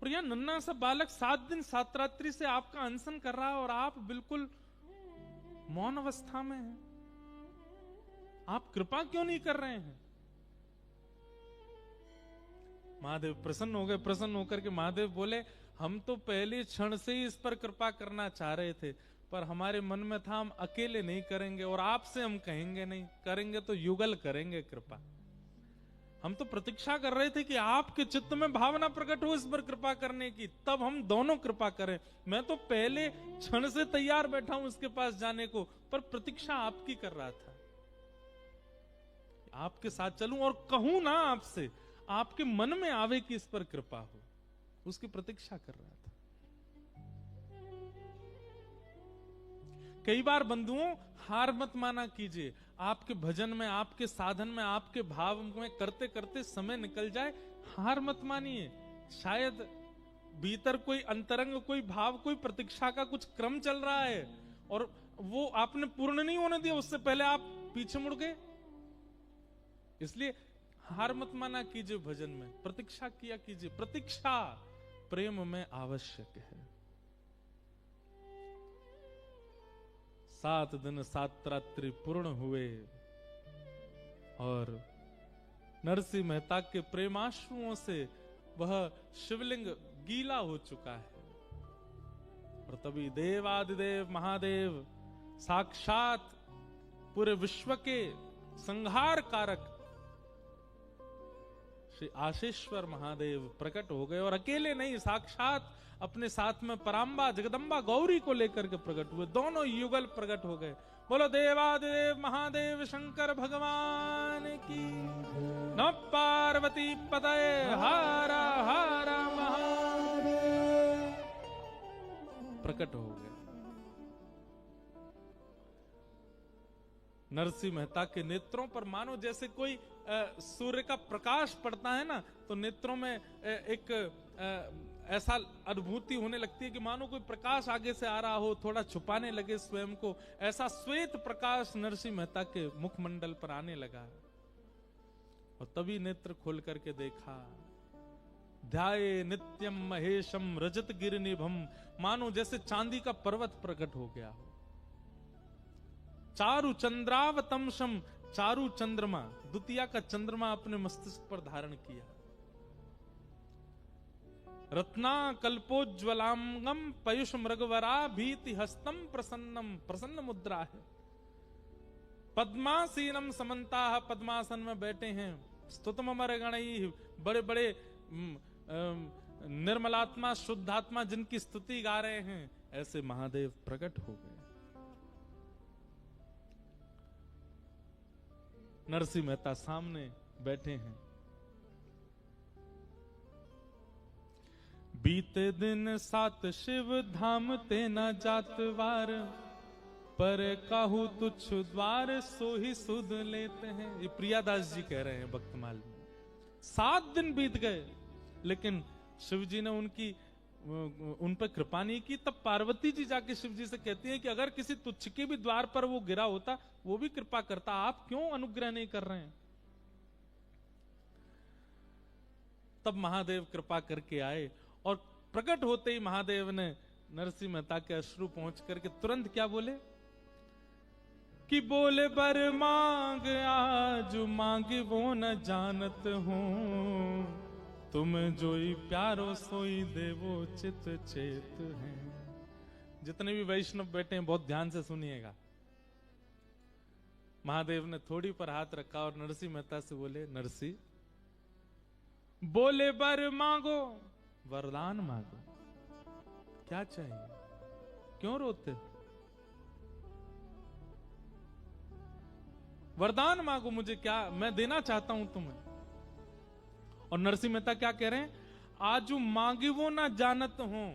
और यह नन्हा सा बालक 7 दिन 7 रात्रि से आपका अनशन कर रहा है और आप बिल्कुल मौन अवस्था में हैं। आप कृपा क्यों नहीं कर रहे हैं? महादेव प्रसन्न हो गए। प्रसन्न होकर के महादेव बोले हम तो पहले क्षण से ही इस पर कृपा करना चाह रहे थे, पर हमारे मन में था हम अकेले नहीं करेंगे और आपसे हम कहेंगे नहीं, करेंगे तो युगल करेंगे कृपा। हम तो प्रतीक्षा कर रहे थे कि आपके चित्त में भावना प्रकट हो इस पर कृपा करने की, तब हम दोनों कृपा करें। मैं तो पहले क्षण से तैयार बैठा हूं इसके पास जाने को, पर प्रतीक्षा आपकी कर रहा था, आपके साथ चलूं और कहूं ना आपसे, आपके मन में आवे कि इस पर कृपा हो, उसकी प्रतीक्षा कर रहा था। कई बार बंधुओं हार मत माना कीजिए, आपके भजन में, आपके साधन में, आपके भाव में करते करते समय निकल जाए, हार मत मानिए। शायद भीतर कोई अंतरंग, कोई भाव, कोई प्रतीक्षा का कुछ क्रम चल रहा है और वो आपने पूर्ण नहीं होने दिया, उससे पहले आप पीछे मुड़ गए। इसलिए हार मत माना कीजिए, भजन में प्रतीक्षा किया कीजिए। प्रतीक्षा प्रेम में आवश्यक है। 7 दिन 7 रात्रि पूर्ण हुए और नरसिंह मेहता के प्रेमाश्रुओं से वह शिवलिंग गीला हो चुका है। और तभी देवादिदेव महादेव साक्षात पूरे विश्व के संहार कारक श्री आशीश्वर महादेव प्रकट हो गए और अकेले नहीं, साक्षात अपने साथ में परांबा जगदम्बा गौरी को लेकर के प्रकट हुए। दोनों युगल प्रकट हो गए। बोलो देवादेव महादेव शंकर भगवान की। नमः पार्वती पतये हारा हारा महादेव। प्रकट हो गए। नरसिंह मेहता के नेत्रों पर मानो जैसे कोई सूर्य का प्रकाश पड़ता है ना, तो नेत्रों में एक ऐसा अनुभूति होने लगती है कि मानो कोई प्रकाश आगे से आ रहा हो, थोड़ा छुपाने लगे स्वयं को। ऐसा श्वेत प्रकाश नरसिंह मेहता के मुखमंडल पर आने लगा और तभी नेत्र खोल करके देखा, ध्याये नित्यम महेशम रजत गिरिनिभम, मानो जैसे चांदी का पर्वत प्रकट हो गया। चारु चंद्रावतमशम, चारु चंद्रमा, द्वितीया का चंद्रमा अपने मस्तिष्क पर धारण किया। रत्ना कल्पोज्वलांगम पयुष मृगवरा भीति हस्तम प्रसन्नम, प्रसन्न मुद्रा है। पद्मासीनम समन्ता, पद्मासन में बैठे हैं। स्तुतम अमर गणई, बड़े बड़े निर्मलात्मा शुद्धात्मा जिनकी स्तुति गा रहे हैं, ऐसे महादेव प्रकट हो गए। नरसिंह मेहता सामने बैठे हैं। बीते दिन 7 शिव धाम ते न जातवार, पर काहू तुच्छ द्वार सो ही सुध लेते हैं। ये प्रियादास जी कह रहे हैं भक्तमाल में। 7 दिन बीत गए लेकिन शिव जी ने उन पर कृपा नहीं की। तब पार्वती जी जाके शिव जी से कहती हैं कि अगर किसी तुच्छ के भी द्वार पर वो गिरा होता, वो भी कृपा करता, आप क्यों अनुग्रह नहीं कर रहे हैं? तब महादेव कृपा करके आए और प्रकट होते ही महादेव ने नरसिंह मेहता के अश्रु पहुंच करके तुरंत क्या बोले कि बोले बर मांग आज मांगे वो न जानत हूं, तुम जोई प्यारो सोई देवो चित चेत हैं। जितने भी वैष्णव बैठे हैं बहुत ध्यान से सुनिएगा। महादेव ने थोड़ी पर हाथ रखा और नरसिंह मेहता से बोले, नरसिंह बोले बर मांगो, वरदान मांगो, क्या चाहिए, क्यों रोते हो? वरदान मांगो मुझे, क्या मैं देना चाहता हूं तुम्हें। और नरसिंह मेहता क्या कह रहे हैं, आजू मांगी वो ना जानत हूं।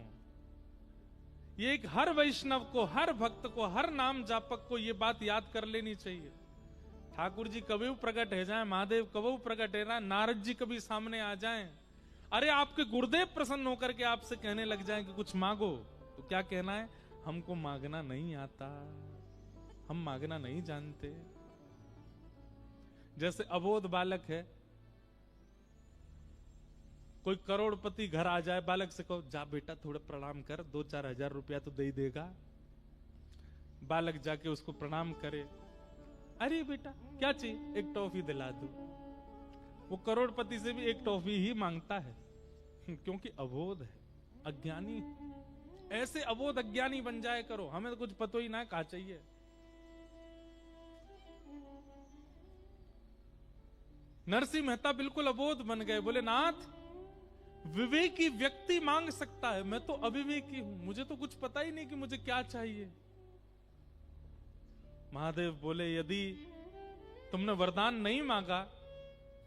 ये एक हर वैष्णव को, हर भक्त को, हर नाम जापक को ये बात याद कर लेनी चाहिए। ठाकुर जी कभी प्रकट है जाए, महादेव कभी प्रकट है ना, नारद जी कभी सामने आ जाएं, अरे आपके गुरुदेव प्रसन्न होकर के आपसे कहने लग जाएं कि कुछ मांगो, तो क्या कहना है, हमको मांगना नहीं आता, हम मांगना नहीं जानते। जैसे अबोध बालक है, कोई करोड़पति घर आ जाए, बालक से कहो जा बेटा थोड़ा प्रणाम कर, 2-4 हजार रुपया तो दे ही देगा। बालक जाके उसको प्रणाम करे, अरे बेटा क्या चाहिए, एक टॉफी दिला दो। वो करोड़पति से भी एक टॉफी ही मांगता है, क्योंकि अबोध है, अज्ञानी है। ऐसे अबोध अज्ञानी बन जाए करो, हमें तो कुछ पता ही ना कहा चाहिए। नरसिंह मेहता बिल्कुल अबोध बन गए। बोले नाथ, विवेकी व्यक्ति मांग सकता है, मैं तो अविवेकी हूं, मुझे तो कुछ पता ही नहीं कि मुझे क्या चाहिए। महादेव बोले यदि तुमने वरदान नहीं मांगा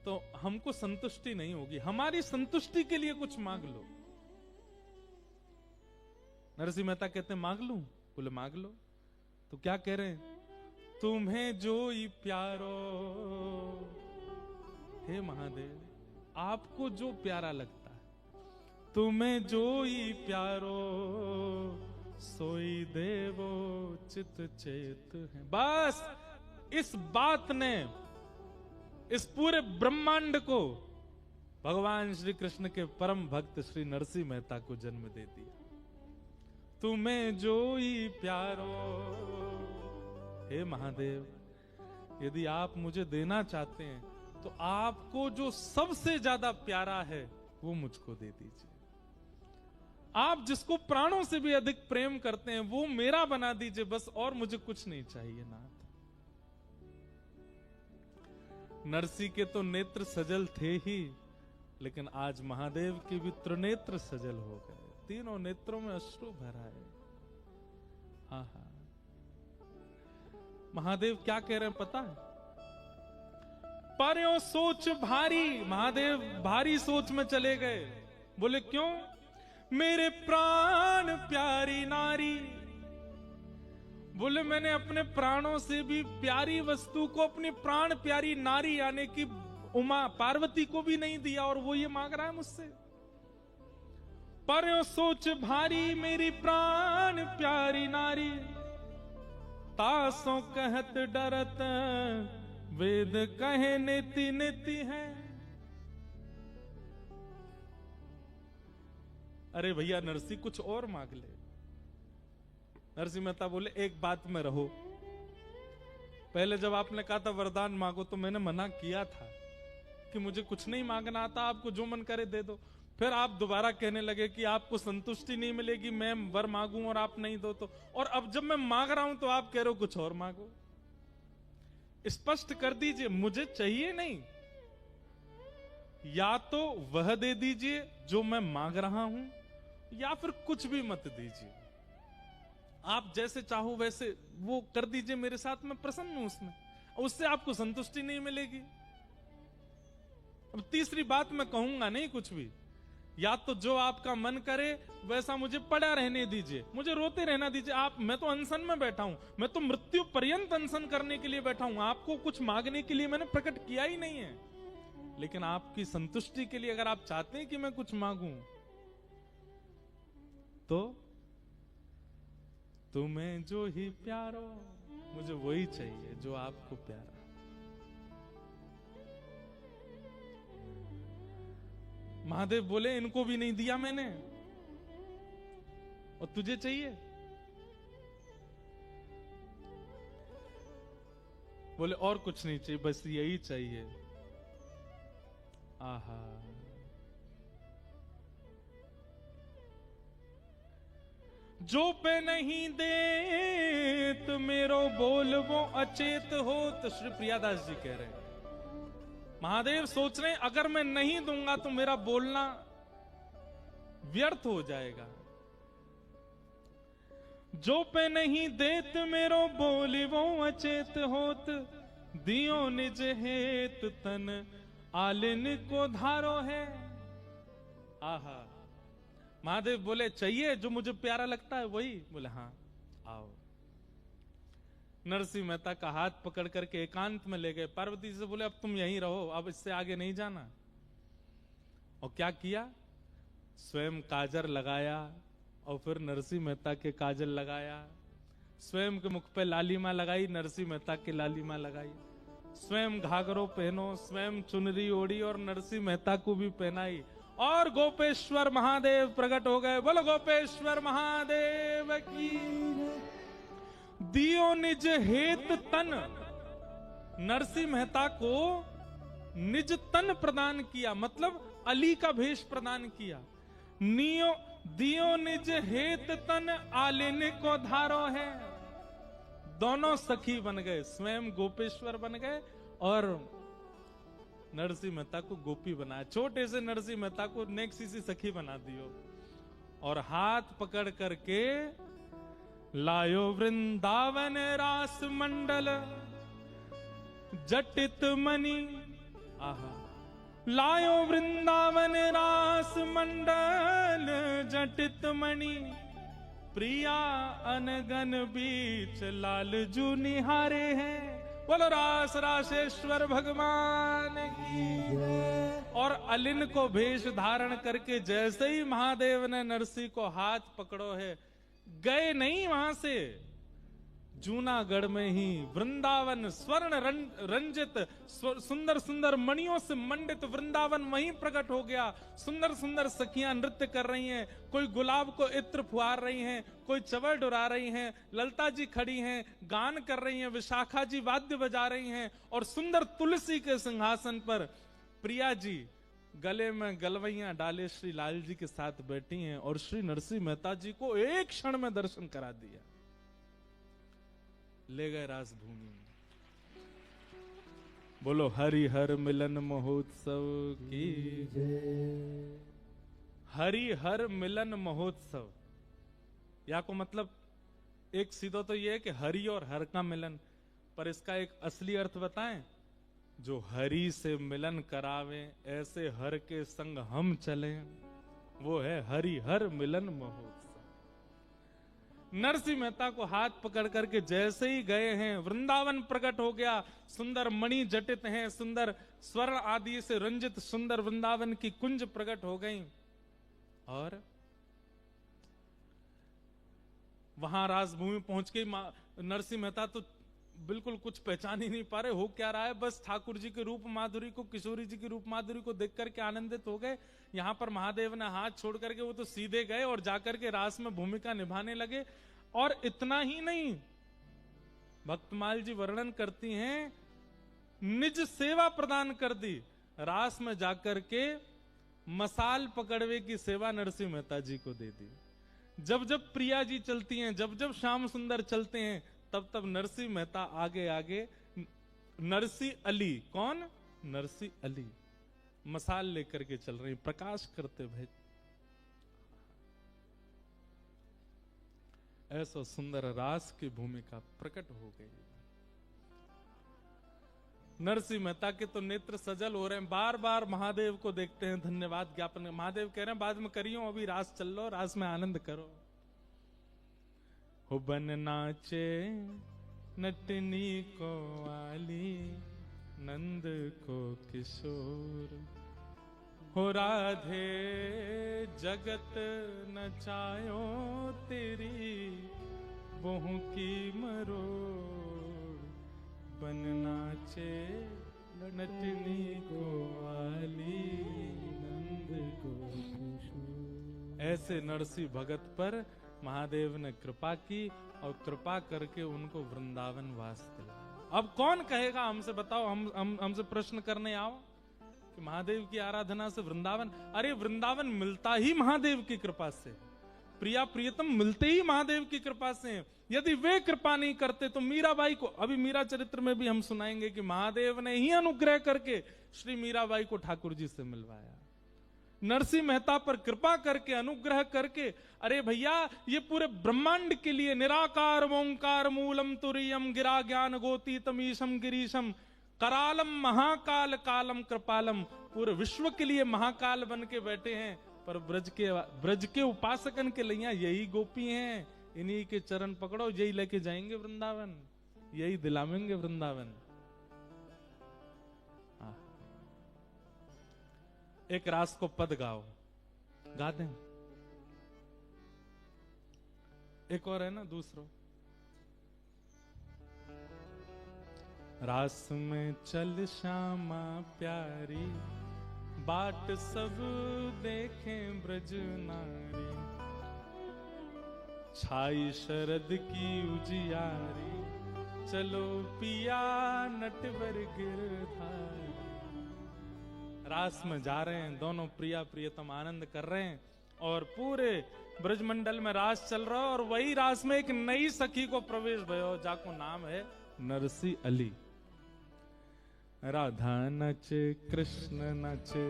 तो हमको संतुष्टि नहीं होगी, हमारी संतुष्टि के लिए कुछ मांग लो। नरसिंह मेहता कहते हैं मांग लूं? बोले मांग लो। तो क्या कह रहे हैं? तुम्हें जो ही प्यारो, हे महादेव आपको जो प्यारा लगता है, तुम्हें जो ही प्यारो सोई देवो चित चेत है। बस इस बात ने इस पूरे ब्रह्मांड को भगवान श्री कृष्ण के परम भक्त श्री नरसिंह मेहता को जन्म दे दिया। तुम्हें जो ही प्यारो, हे महादेव यदि आप मुझे देना चाहते हैं तो आपको जो सबसे ज्यादा प्यारा है वो मुझको दे दीजिए। आप जिसको प्राणों से भी अधिक प्रेम करते हैं वो मेरा बना दीजिए, बस और मुझे कुछ नहीं चाहिए नाथ। नरसिंह के तो नेत्र सजल थे ही, लेकिन आज महादेव के भी त्रिनेत्र सजल हो गए, तीनों नेत्रों में अश्रु भरा है। आहा, महादेव क्या कह रहे हैं पता है? पर्यो सोच भारी, महादेव भारी सोच में चले गए। बोले क्यों? मेरे प्राण प्यारी नारी, बोले मैंने अपने प्राणों से भी प्यारी वस्तु को अपनी प्राण प्यारी नारी यानी कि उमा पार्वती को भी नहीं दिया, और वो ये मांग रहा है मुझसे। पर्यो सोच भारी मेरी प्राण प्यारी नारी, तासों कहत डरत वेद कहे नेति नेति है। अरे भैया नरसिंह कुछ और मांग ले। नरसिंह मेहता बोले एक बात में रहो, पहले जब आपने कहा था वरदान मांगो तो मैंने मना किया था कि मुझे कुछ नहीं मांगना आता, आपको जो मन करे दे दो। फिर आप दोबारा कहने लगे कि आपको संतुष्टि नहीं मिलेगी मैं वर मांगूं और आप नहीं दो तो, और अब जब मैं मांग रहा हूं तो आप कह रहे हो कुछ और मांगो। स्पष्ट कर दीजिए, मुझे चाहिए नहीं, या तो वह दे दीजिए जो मैं मांग रहा हूं या फिर कुछ भी मत दीजिए। आप जैसे चाहो वैसे वो कर दीजिए मेरे साथ, मैं प्रसन्न हूं उसमें, उससे आपको संतुष्टि नहीं मिलेगी। अब तीसरी बात मैं कहूंगा नहीं कुछ भी, या तो जो आपका मन करे वैसा मुझे पड़ा रहने दीजिए, मुझे रोते रहना दीजिए। आप, मैं तो अनशन में बैठा हूं, मैं तो मृत्यु पर्यंत अनशन करने के लिए बैठा हूं, आपको कुछ मांगने के लिए मैंने प्रकट किया ही नहीं है। लेकिन आपकी संतुष्टि के लिए अगर आप चाहते हैं कि मैं कुछ मांगूं तो तुम्हें जो ही प्यारो, मुझे वही चाहिए जो आपको प्यारा। महादेव बोले इनको भी नहीं दिया मैंने और तुझे चाहिए? बोले और कुछ नहीं चाहिए, बस यही चाहिए। आहा, जो पे नहीं दे तो मेरो बोल वो अचेत हो। तो श्री प्रियादास जी कह रहे हैं, महादेव सोच रहे हैं अगर मैं नहीं दूंगा तो मेरा बोलना व्यर्थ हो जाएगा। जो पे नहीं देत मेरो बोली वो अचेत होत, दियो निज हेत तन आलिन को धारो है। आहा, महादेव बोले चाहिए जो मुझे प्यारा लगता है वही? बोले हाँ आओ। नरसिंह मेहता का हाथ पकड़ करके एकांत में ले गए, पार्वती से बोले अब तुम यहीं रहो, अब इससे आगे नहीं जाना। और क्या किया? स्वयं काजर लगाया और फिर नरसिंह मेहता के काजल लगाया, स्वयं के मुख पे लालिमा लगाई, नरसिंह मेहता के लालिमा लगाई, स्वयं घाघरो पहनो, स्वयं चुनरी ओढ़ी और नरसिंह मेहता को भी पहनाई, और गोपेश्वर महादेव प्रकट हो गए। बोलो गोपेश्वर महादेव की। दियो निज हेत तन, नरसिंह मेहता को निज तन प्रदान किया, मतलब अली का भेष प्रदान किया। दियो निज हेत तन आलिन को धारो है। दोनों सखी बन गए, स्वयं गोपेश्वर बन गए और नरसिंह मेहता को गोपी बनाया। छोटे से नरसिंह मेहता को नेक्सी सी सखी बना दियो और हाथ पकड़ करके लायो वृंदावन रास मंडल जटित मणि। आहा, लायो वृंदावन रास मंडल जटित मणि। प्रिया अनगन बीच लाल जू निहारे हैं। बोलो रास रासेश्वर भगवान की। और अलिन को भेष धारण करके जैसे ही महादेव ने नरसिंह को हाथ पकड़ो है, गए नहीं वहां से। जूनागढ़ में ही वृंदावन स्वर्ण रंजित सुंदर सुंदर मणियों से मंडित वृंदावन वहीं प्रकट हो गया। सुंदर सुंदर सखियां नृत्य कर रही हैं, कोई गुलाब को इत्र फुहार रही हैं, कोई चवर डुरा रही हैं, ललता जी खड़ी हैं, गान कर रही हैं, विशाखा जी वाद्य बजा रही हैं और सुंदर तुलसी के सिंहासन पर प्रिया जी गले में गलवैया डाले श्री लाल जी के साथ बैठी हैं और श्री नरसिंह मेहता जी को एक क्षण में दर्शन करा दिया, ले गए रास भूमि में। बोलो हरि हर मिलन महोत्सव की जय। हरि हर मिलन महोत्सव, या को मतलब एक सीधा तो ये है कि हरि और हर का मिलन, पर इसका एक असली अर्थ बताएं। जो हरि से मिलन करावे ऐसे हर के संग हम चलें, वो है हरि हर मिलन महोत्सव। नरसिंह मेहता को हाथ पकड़ करके जैसे ही गए हैं, वृंदावन प्रकट हो गया। सुंदर मणि जटित हैं, सुंदर स्वर्ण आदि से रंजित सुंदर वृंदावन की कुंज प्रकट हो गई। और वहां राजभूमि पहुंच के नरसिंह मेहता तो बिल्कुल कुछ पहचान ही नहीं पा रहे, हो क्या रहा है। बस ठाकुर जी के रूप माधुरी को, किशोरी जी की रूप माधुरी को देख करके आनंदित हो गए। यहां पर महादेव ने हाथ छोड़ करके वो तो सीधे गए और जाकर के रास में भूमिका निभाने लगे। और इतना ही नहीं, भक्तमाल जी वर्णन करती हैं, निज सेवा प्रदान कर दी। रास में जाकर के मसाल पकड़वे की सेवा नरसिंह मेहता जी को दे दी। जब जब प्रिया जी चलती हैं, जब जब श्याम सुंदर चलते हैं, तब तब नरसिंह मेहता आगे आगे। नरसिंह अली, कौन? नरसिंह अली मसाल लेकर के चल रही, प्रकाश करते भाई। ऐसा सुंदर रास की भूमिका प्रकट हो गई। नरसिंह मेहता के तो नेत्र सजल हो रहे हैं, बार बार महादेव को देखते हैं, धन्यवाद ज्ञापन। महादेव कह रहे हैं बाद में करियो, अभी रास चल लो, रास में आनंद करो। हो बन नाचे नटनी को वाली, नंद को किशोर। हो राधे जगत नचायो तेरी, बहु की मरोड़। बन नाचे नटनी को वाली, नंद को किशोर। ऐसे नरसिंह भगत पर महादेव ने कृपा की और कृपा करके उनको वृंदावन वास दिलाया। अब कौन कहेगा हमसे, बताओ, हमसे प्रश्न करने आओ कि महादेव की आराधना से वृंदावन। अरे वृंदावन मिलता ही महादेव की कृपा से, प्रिया प्रियतम मिलते ही महादेव की कृपा से। यदि वे कृपा नहीं करते तो मीराबाई को, अभी मीरा चरित्र में भी हम सुनाएंगे कि महादेव ने ही अनुग्रह करके श्री मीराबाई को ठाकुर जी से मिलवाया। नरसिंह मेहता पर कृपा करके, अनुग्रह करके। अरे भैया, ये पूरे ब्रह्मांड के लिए निराकार ओंकार मूलम तुरीयम गिरा ज्ञान गोती तमीशम गिरीशम करालम महाकाल कालम कृपालम, पूरे विश्व के लिए महाकाल बन के बैठे हैं। पर ब्रज के उपासकन के लिए यही गोपी हैं। इन्हीं के चरण पकड़ो, यही लेके जाएंगे वृंदावन, यही दिलावेंगे वृंदावन। एक रास को पद गाओ, गा दें। एक और है ना, दूसरो। रास में चल श्यामा प्यारी, बाट सब देखें ब्रज नारी। छाई शरद की उजियारी, चलो पिया नटवर गिरधारी। रास में जा रहे हैं, दोनों प्रिया प्रियतम आनंद कर रहे हैं। और पूरे ब्रजमंडल में रास चल रहा है और वही रास में एक नई सखी को प्रवेश भयो जाको नाम है नरसी अली। राधा नचे कृष्ण नचे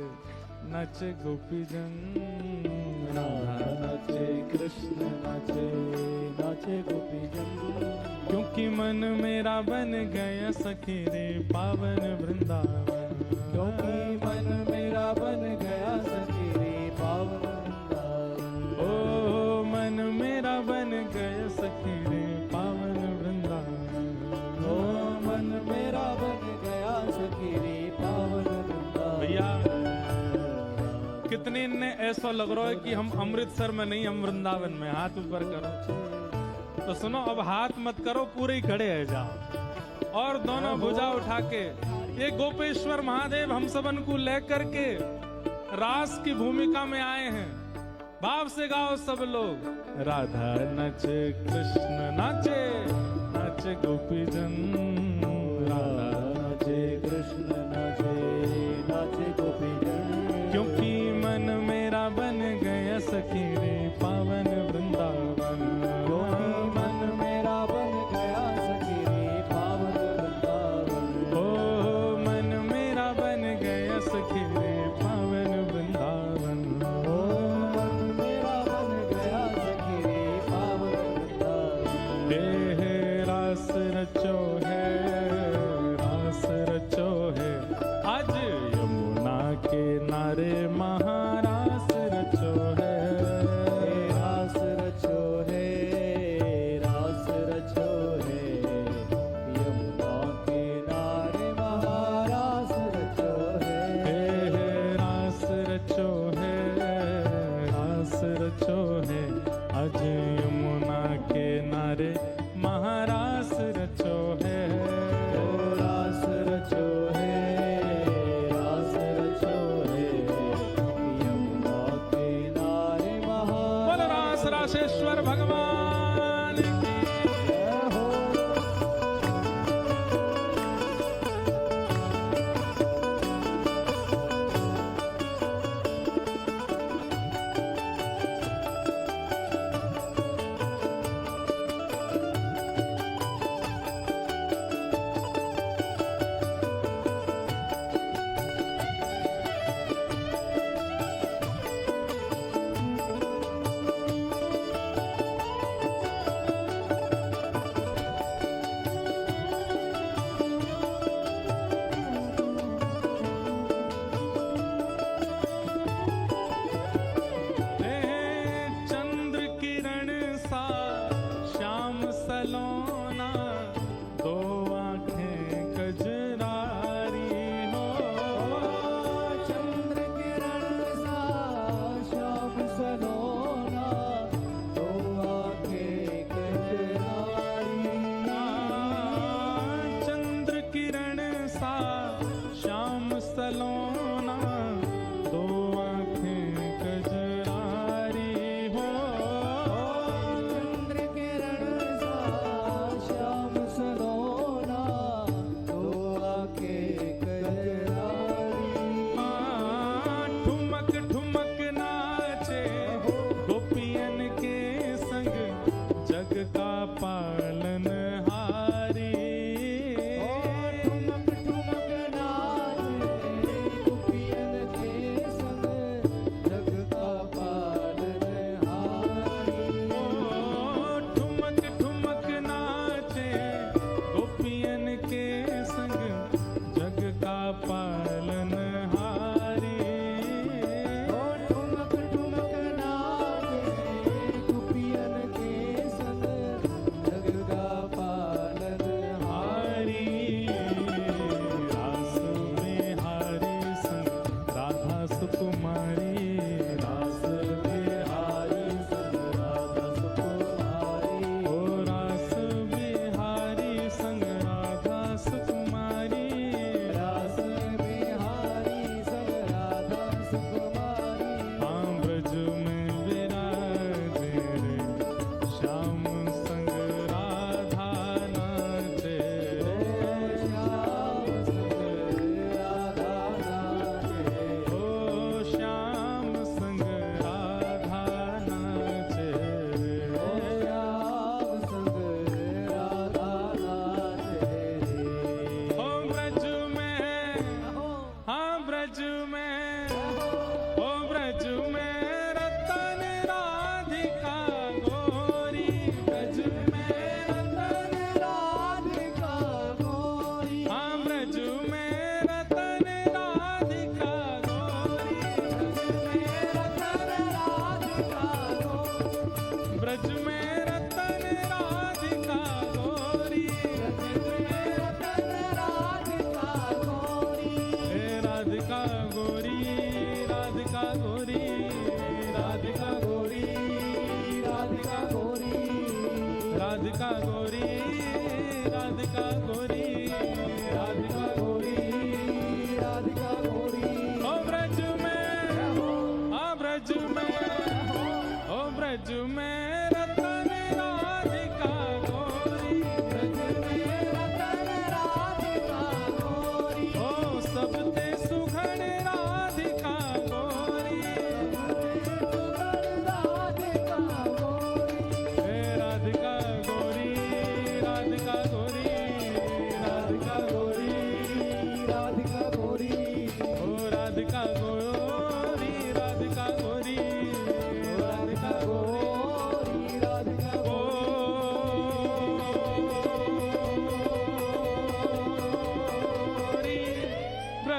नचे गोपीजन, राधा नचे कृष्ण नचे नाचे गोपीजन, क्योंकि मन मेरा बन गया सखी रे पावन वृंदावन, क्योंकि मन मेरा बन गया सखी रे पावन वृंदावन। ओ मन मेरा बन गया सखी रे पावन वृंदावन, ओ मन मेरा बन गया सखी रे पावन वृंदावन। भैया कितने ने ऐसा लग रहा है कि हम अमृतसर में नहीं, हम वृंदावन में। हाथ ऊपर करो तो सुनो, अब हाथ मत करो, पूरे ही खड़े है जाओ और दोनों भुजा उठा के ये गोपेश्वर महादेव हम सबन को लेकर के रास की भूमिका में आए हैं। भाव से गाओ सब लोग, राधा नाचे कृष्ण नाचे नाचे गोपीजन, राधा नाचे कृष्ण नाचे नाचे गोपीजन, क्योंकि मन मेरा बन गया सखी रे पावन वृंदावन, क्योंकि मन मेरा बन गया सखी रे पावन वृंदावन। ओ मन मेरा बन गया सखी रे पावन वृंदावन, ओ मन मेरा बन गया सखी रे पावन वृंदावन। हे रास रचो है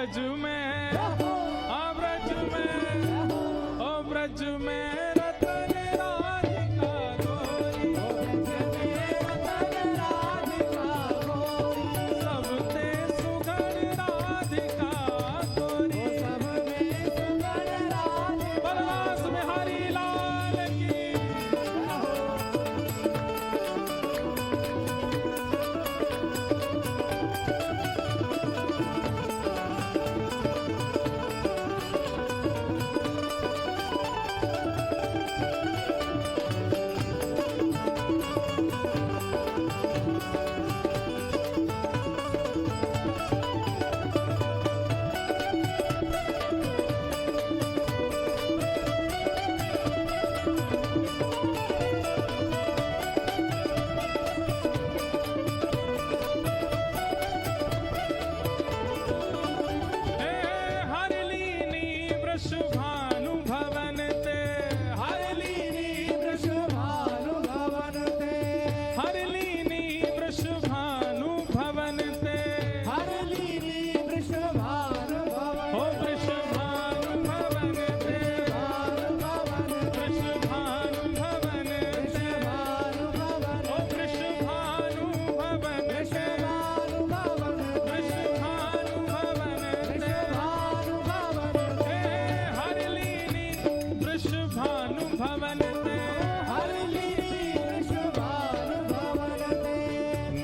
ब्रज में, हाँ ब्रज में, ओ ब्रज में रतन राधिका गोरी, सबते सुघड़ राधिका गोरी, बनवास में हरि लाल की।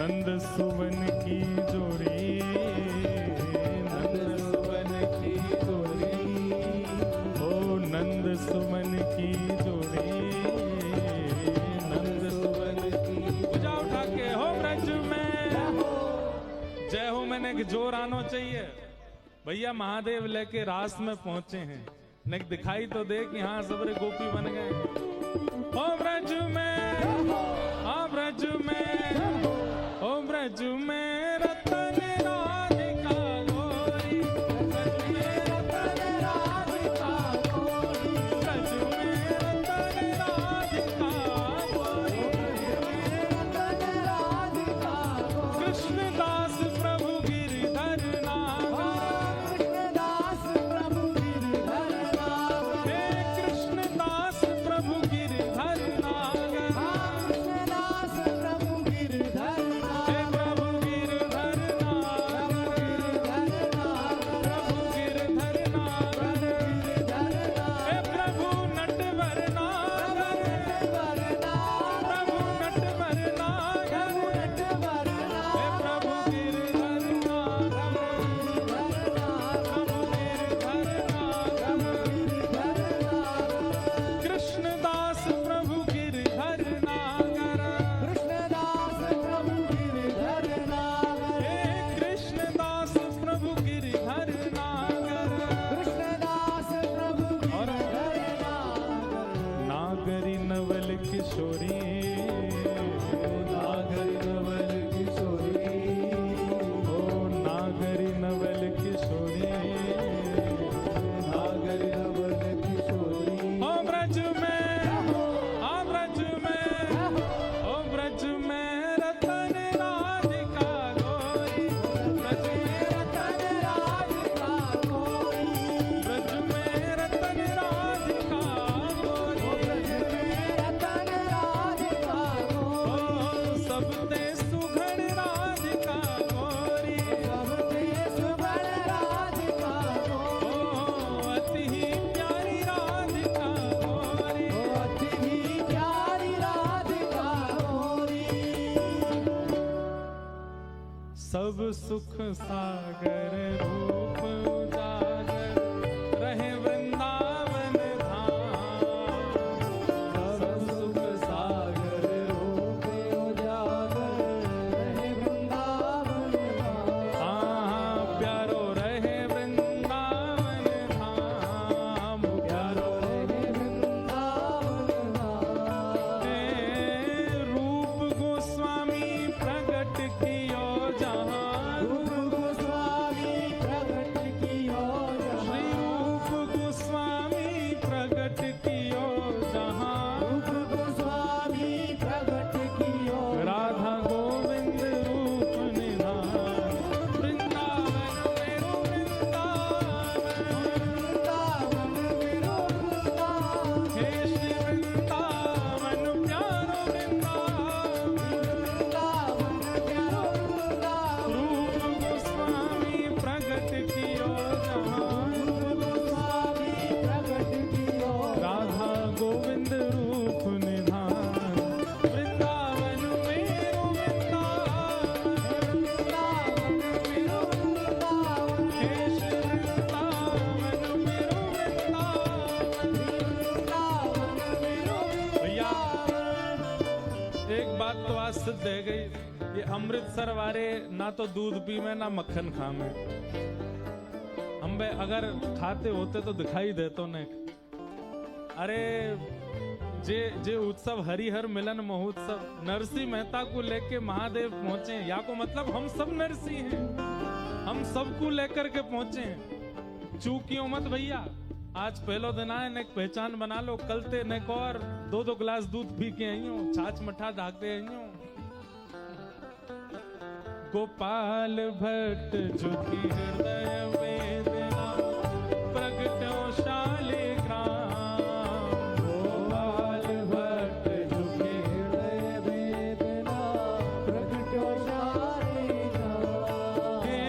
नंद सुवन की जोड़ी, नंद सुवन की जोड़ी, ओ नंद सुवन की जोड़ी, नंद सुवन की। पूजा उठा के हो ब्रज में जय हो, मैंने एक जोर आना चाहिए भैया। महादेव लेके रास में पहुंचे हैं, नेक दिखाई तो दे कि हाँ सबरे गोपी बन गए। ओ ब्रज में, हाँ ब्रज में, ओ ब्रज में रतन राधिका गोरी, ब्रज में रतन राधिका गोरी, ब्रज में रतन राधिका गोरी, रतन राधिका गोरी। कृष्णदास प्रभु गिरधर नागर, कृष्णदास प्रभु गिरधर नागर, हे कृष्णदास प्रभु गिरधर नागर, कृष्णदास प्रभु गिरधर किशोरी, नागरी नवल किशोरी, ओ नागरी नवल किशोरी, नागरी नवल किशोरी। ओ ब्रज में, ओ ब्रज में, ओ ब्रज में रतन राधिका गोरी, ब्रज में रतन राधिका गोरी, ब्रज में रतन राधिका गोरी, सबते सुघड़ राधिका गोरी, सबते सुघड़ राधिका गोरी, ओ अति ही प्यारी राधिका गोरी, ओ अति ही प्यारी राधिका गोरी। सब सुख सागर रूप उजागर रहे वृंदावन धाम, सब सुख सागर रूप उजागर रहे वृंदावन धाम, हाँ प्यारो रहे वृंदावन धाम, प्यारो रहे वृंदावन धाम। रूप गोस्वामी प्रगट कियो जहाँ, रूप गोस्वामी प्रगट इज्जत दे गई। ये अमृतसर वाले ना तो दूध पी में ना मक्खन खा में। हम बे अगर खाते होते तो दिखाई देतो ने। अरे जे उत्सव हरिहर मिलन महोत्सव नरसिंह मेहता को लेके महादेव पहुंचे, या को मतलब हम सब नरसिंह हैं, हम सबको लेकर के पहुंचे हैं। चूकियो मत भैया, आज पहलो दिन आए ने पहचान बना लो, कल ते ने और 2-2 गिलास दूध पी के आई हूं, छाछ मठा ढाकते आई हूं। गोपाल भट्ट झुकी हृदय वेदना प्रगटो शालिग्राम। गोपाल भट्ट झुके हृदय वेदना प्रगटो शालिग्राम। हे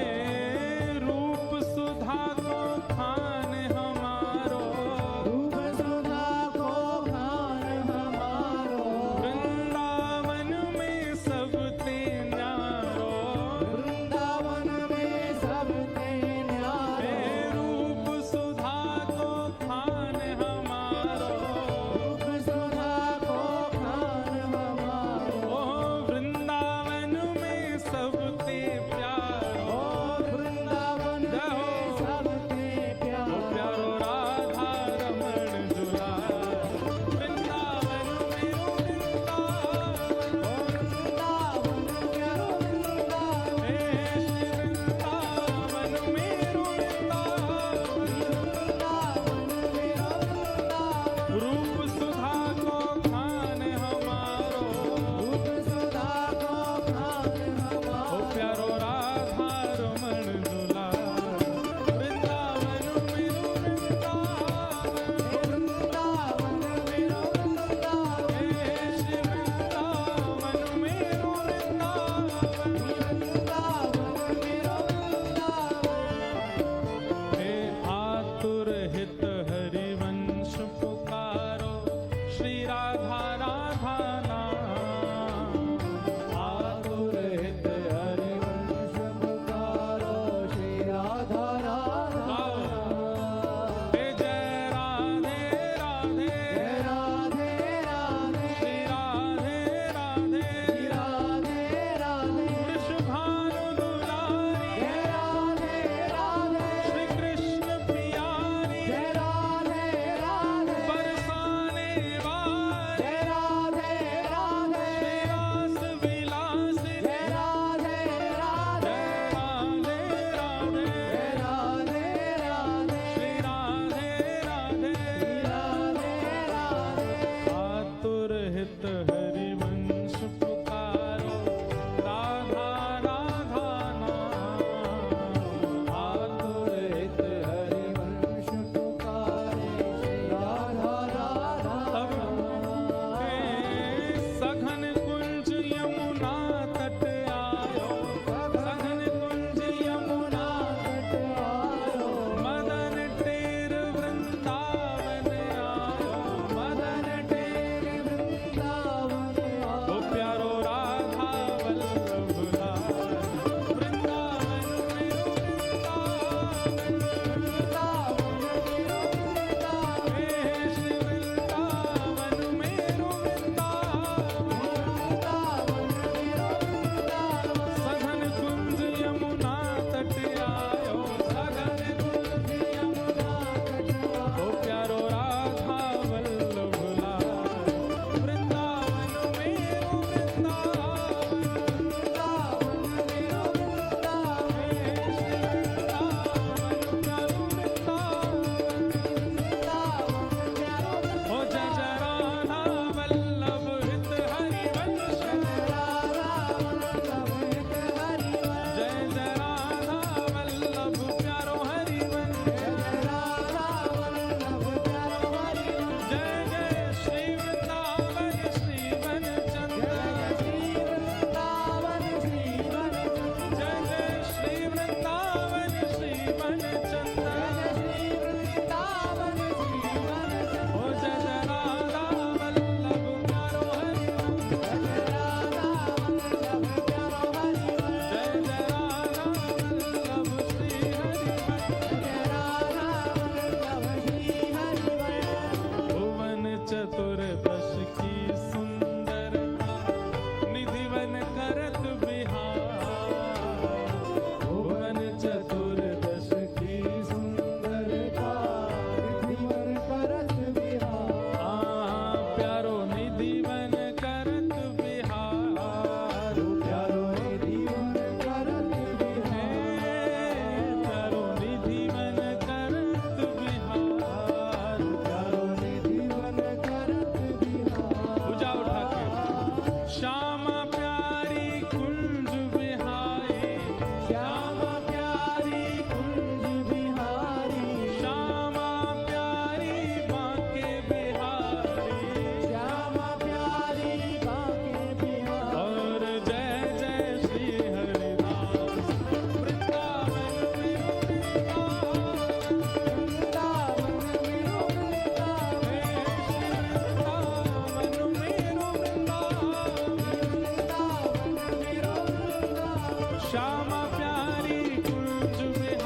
रूप सुधा को खान हमारो, रूप सुधा को खान हमारो। वृंदावन में सब ते न्यारो। वृंदावन में सब ते न्यारो।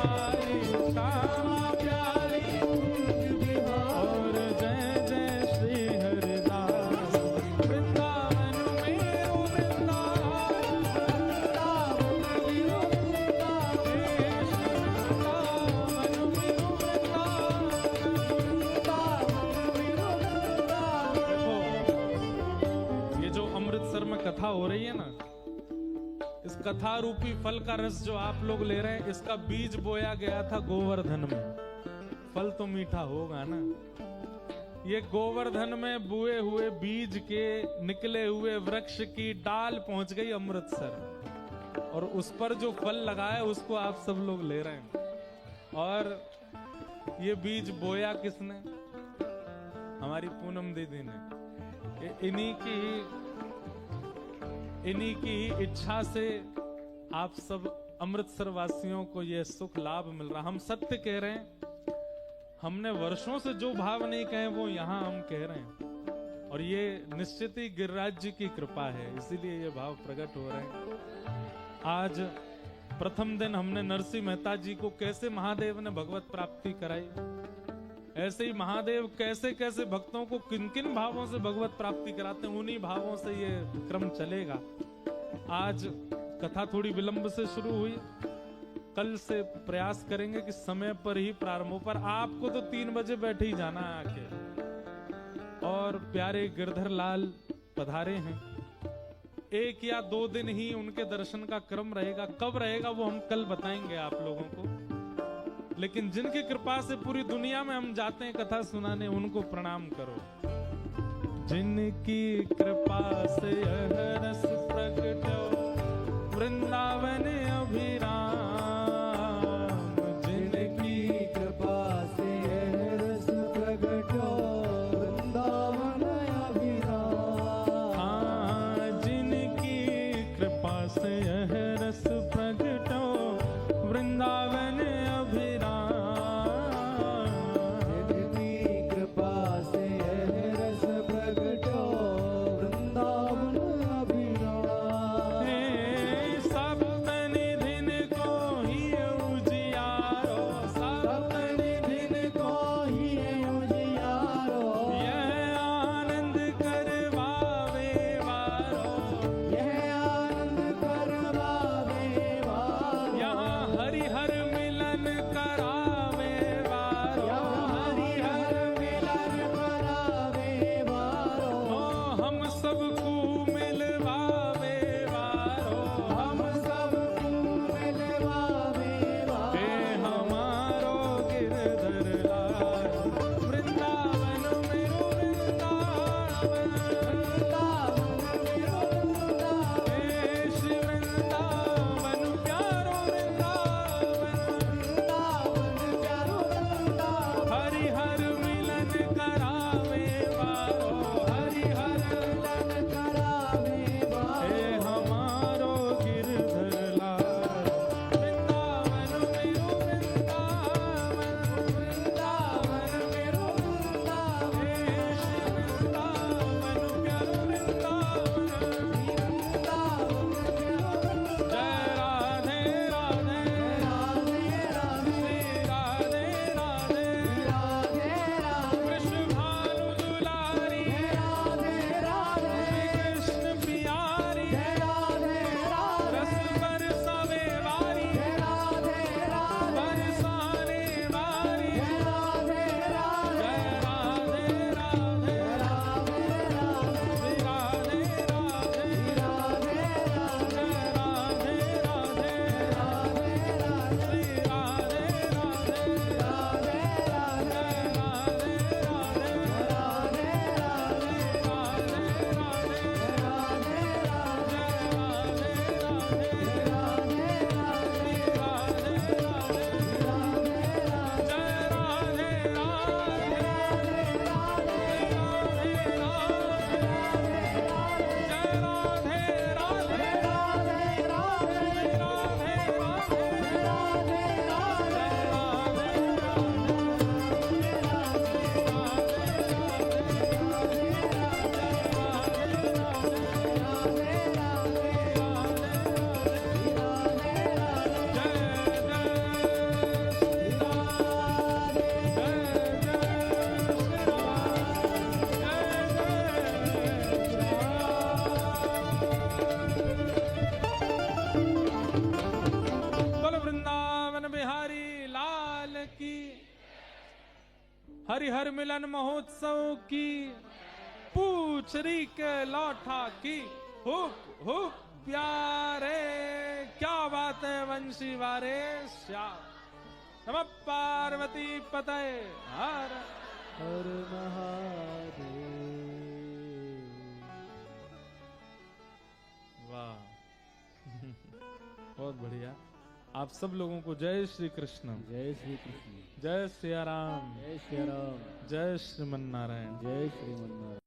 बिहारी श्यामा प्यारी कुंज बिहारी और जय जय श्री हरिदास वृंदावन मेरो वृंदावन वृंदावन मेरो ये जो अमृतसर में कथा हो रही है ना, इस कथा रूपी फल का रस जो आप लोग ले रहे हैं, इसका बीज बोया गया था गोवर्धन में। फल तो मीठा होगा ना। ये गोवर्धन में बुए हुए बीज के निकले हुए वृक्ष की डाल पहुंच गई अमृतसर, और उस पर जो फल लगा है उसको आप सब लोग ले रहे हैं। और ये बीज बोया किसने? हमारी पूनम दीदी ने। इन्हीं की इच्छा से आप सब अमृतसर वासियों को यह सुख लाभ मिल रहा। हम सत्य कह रहे हैं, हमने वर्षों से जो भाव नहीं कहे वो यहाँ हम कह रहे हैं, और ये निश्चित ही गिरिराज जी की कृपा है, इसीलिए ये भाव प्रकट हो रहे हैं। आज प्रथम दिन हमने नरसिंह मेहता जी को कैसे महादेव ने भगवत प्राप्ति कराई, ऐसे ही महादेव कैसे कैसे भक्तों को किन किन भावों से भगवत प्राप्ति कराते हैं, उन्हीं भावों से ये क्रम चलेगा। आज कथा थोड़ी विलंब से शुरू हुई, कल से प्रयास करेंगे कि समय पर ही प्रारंभ हो, पर आपको तो 3 बजे बैठे ही जाना है आके। और प्यारे गिरधर लाल पधारे हैं, 1 या 2 दिन ही उनके दर्शन का क्रम रहेगा, कब रहेगा वो हम कल बताएंगे आप लोगों को। लेकिन जिनकी कृपा से पूरी दुनिया में हम जाते हैं कथा सुनाने, उनको प्रणाम करो। जिनकी कृपा से यह रस प्रगटो वृंदावन अभिराम, जिनकी कृपा से यह रस प्रगटो वृंदावन अभिराम। हाँ, जिनकी कृपा से यह रस प्रगटो वृंदावन हरिहर मिलन महोत्सव की पूछरी के लौठा की हुक हुक प्यारे, क्या बात है वंशी वारे श्याम। नमः पार्वती पतये हर हर महादेव। वाह बहुत बढ़िया। आप सब लोगों को जय श्री कृष्ण, जय श्री कृष्ण, जय सिया राम, जय श्री राम, जय श्रीमन नारायण। जय श्रीमन नारायण।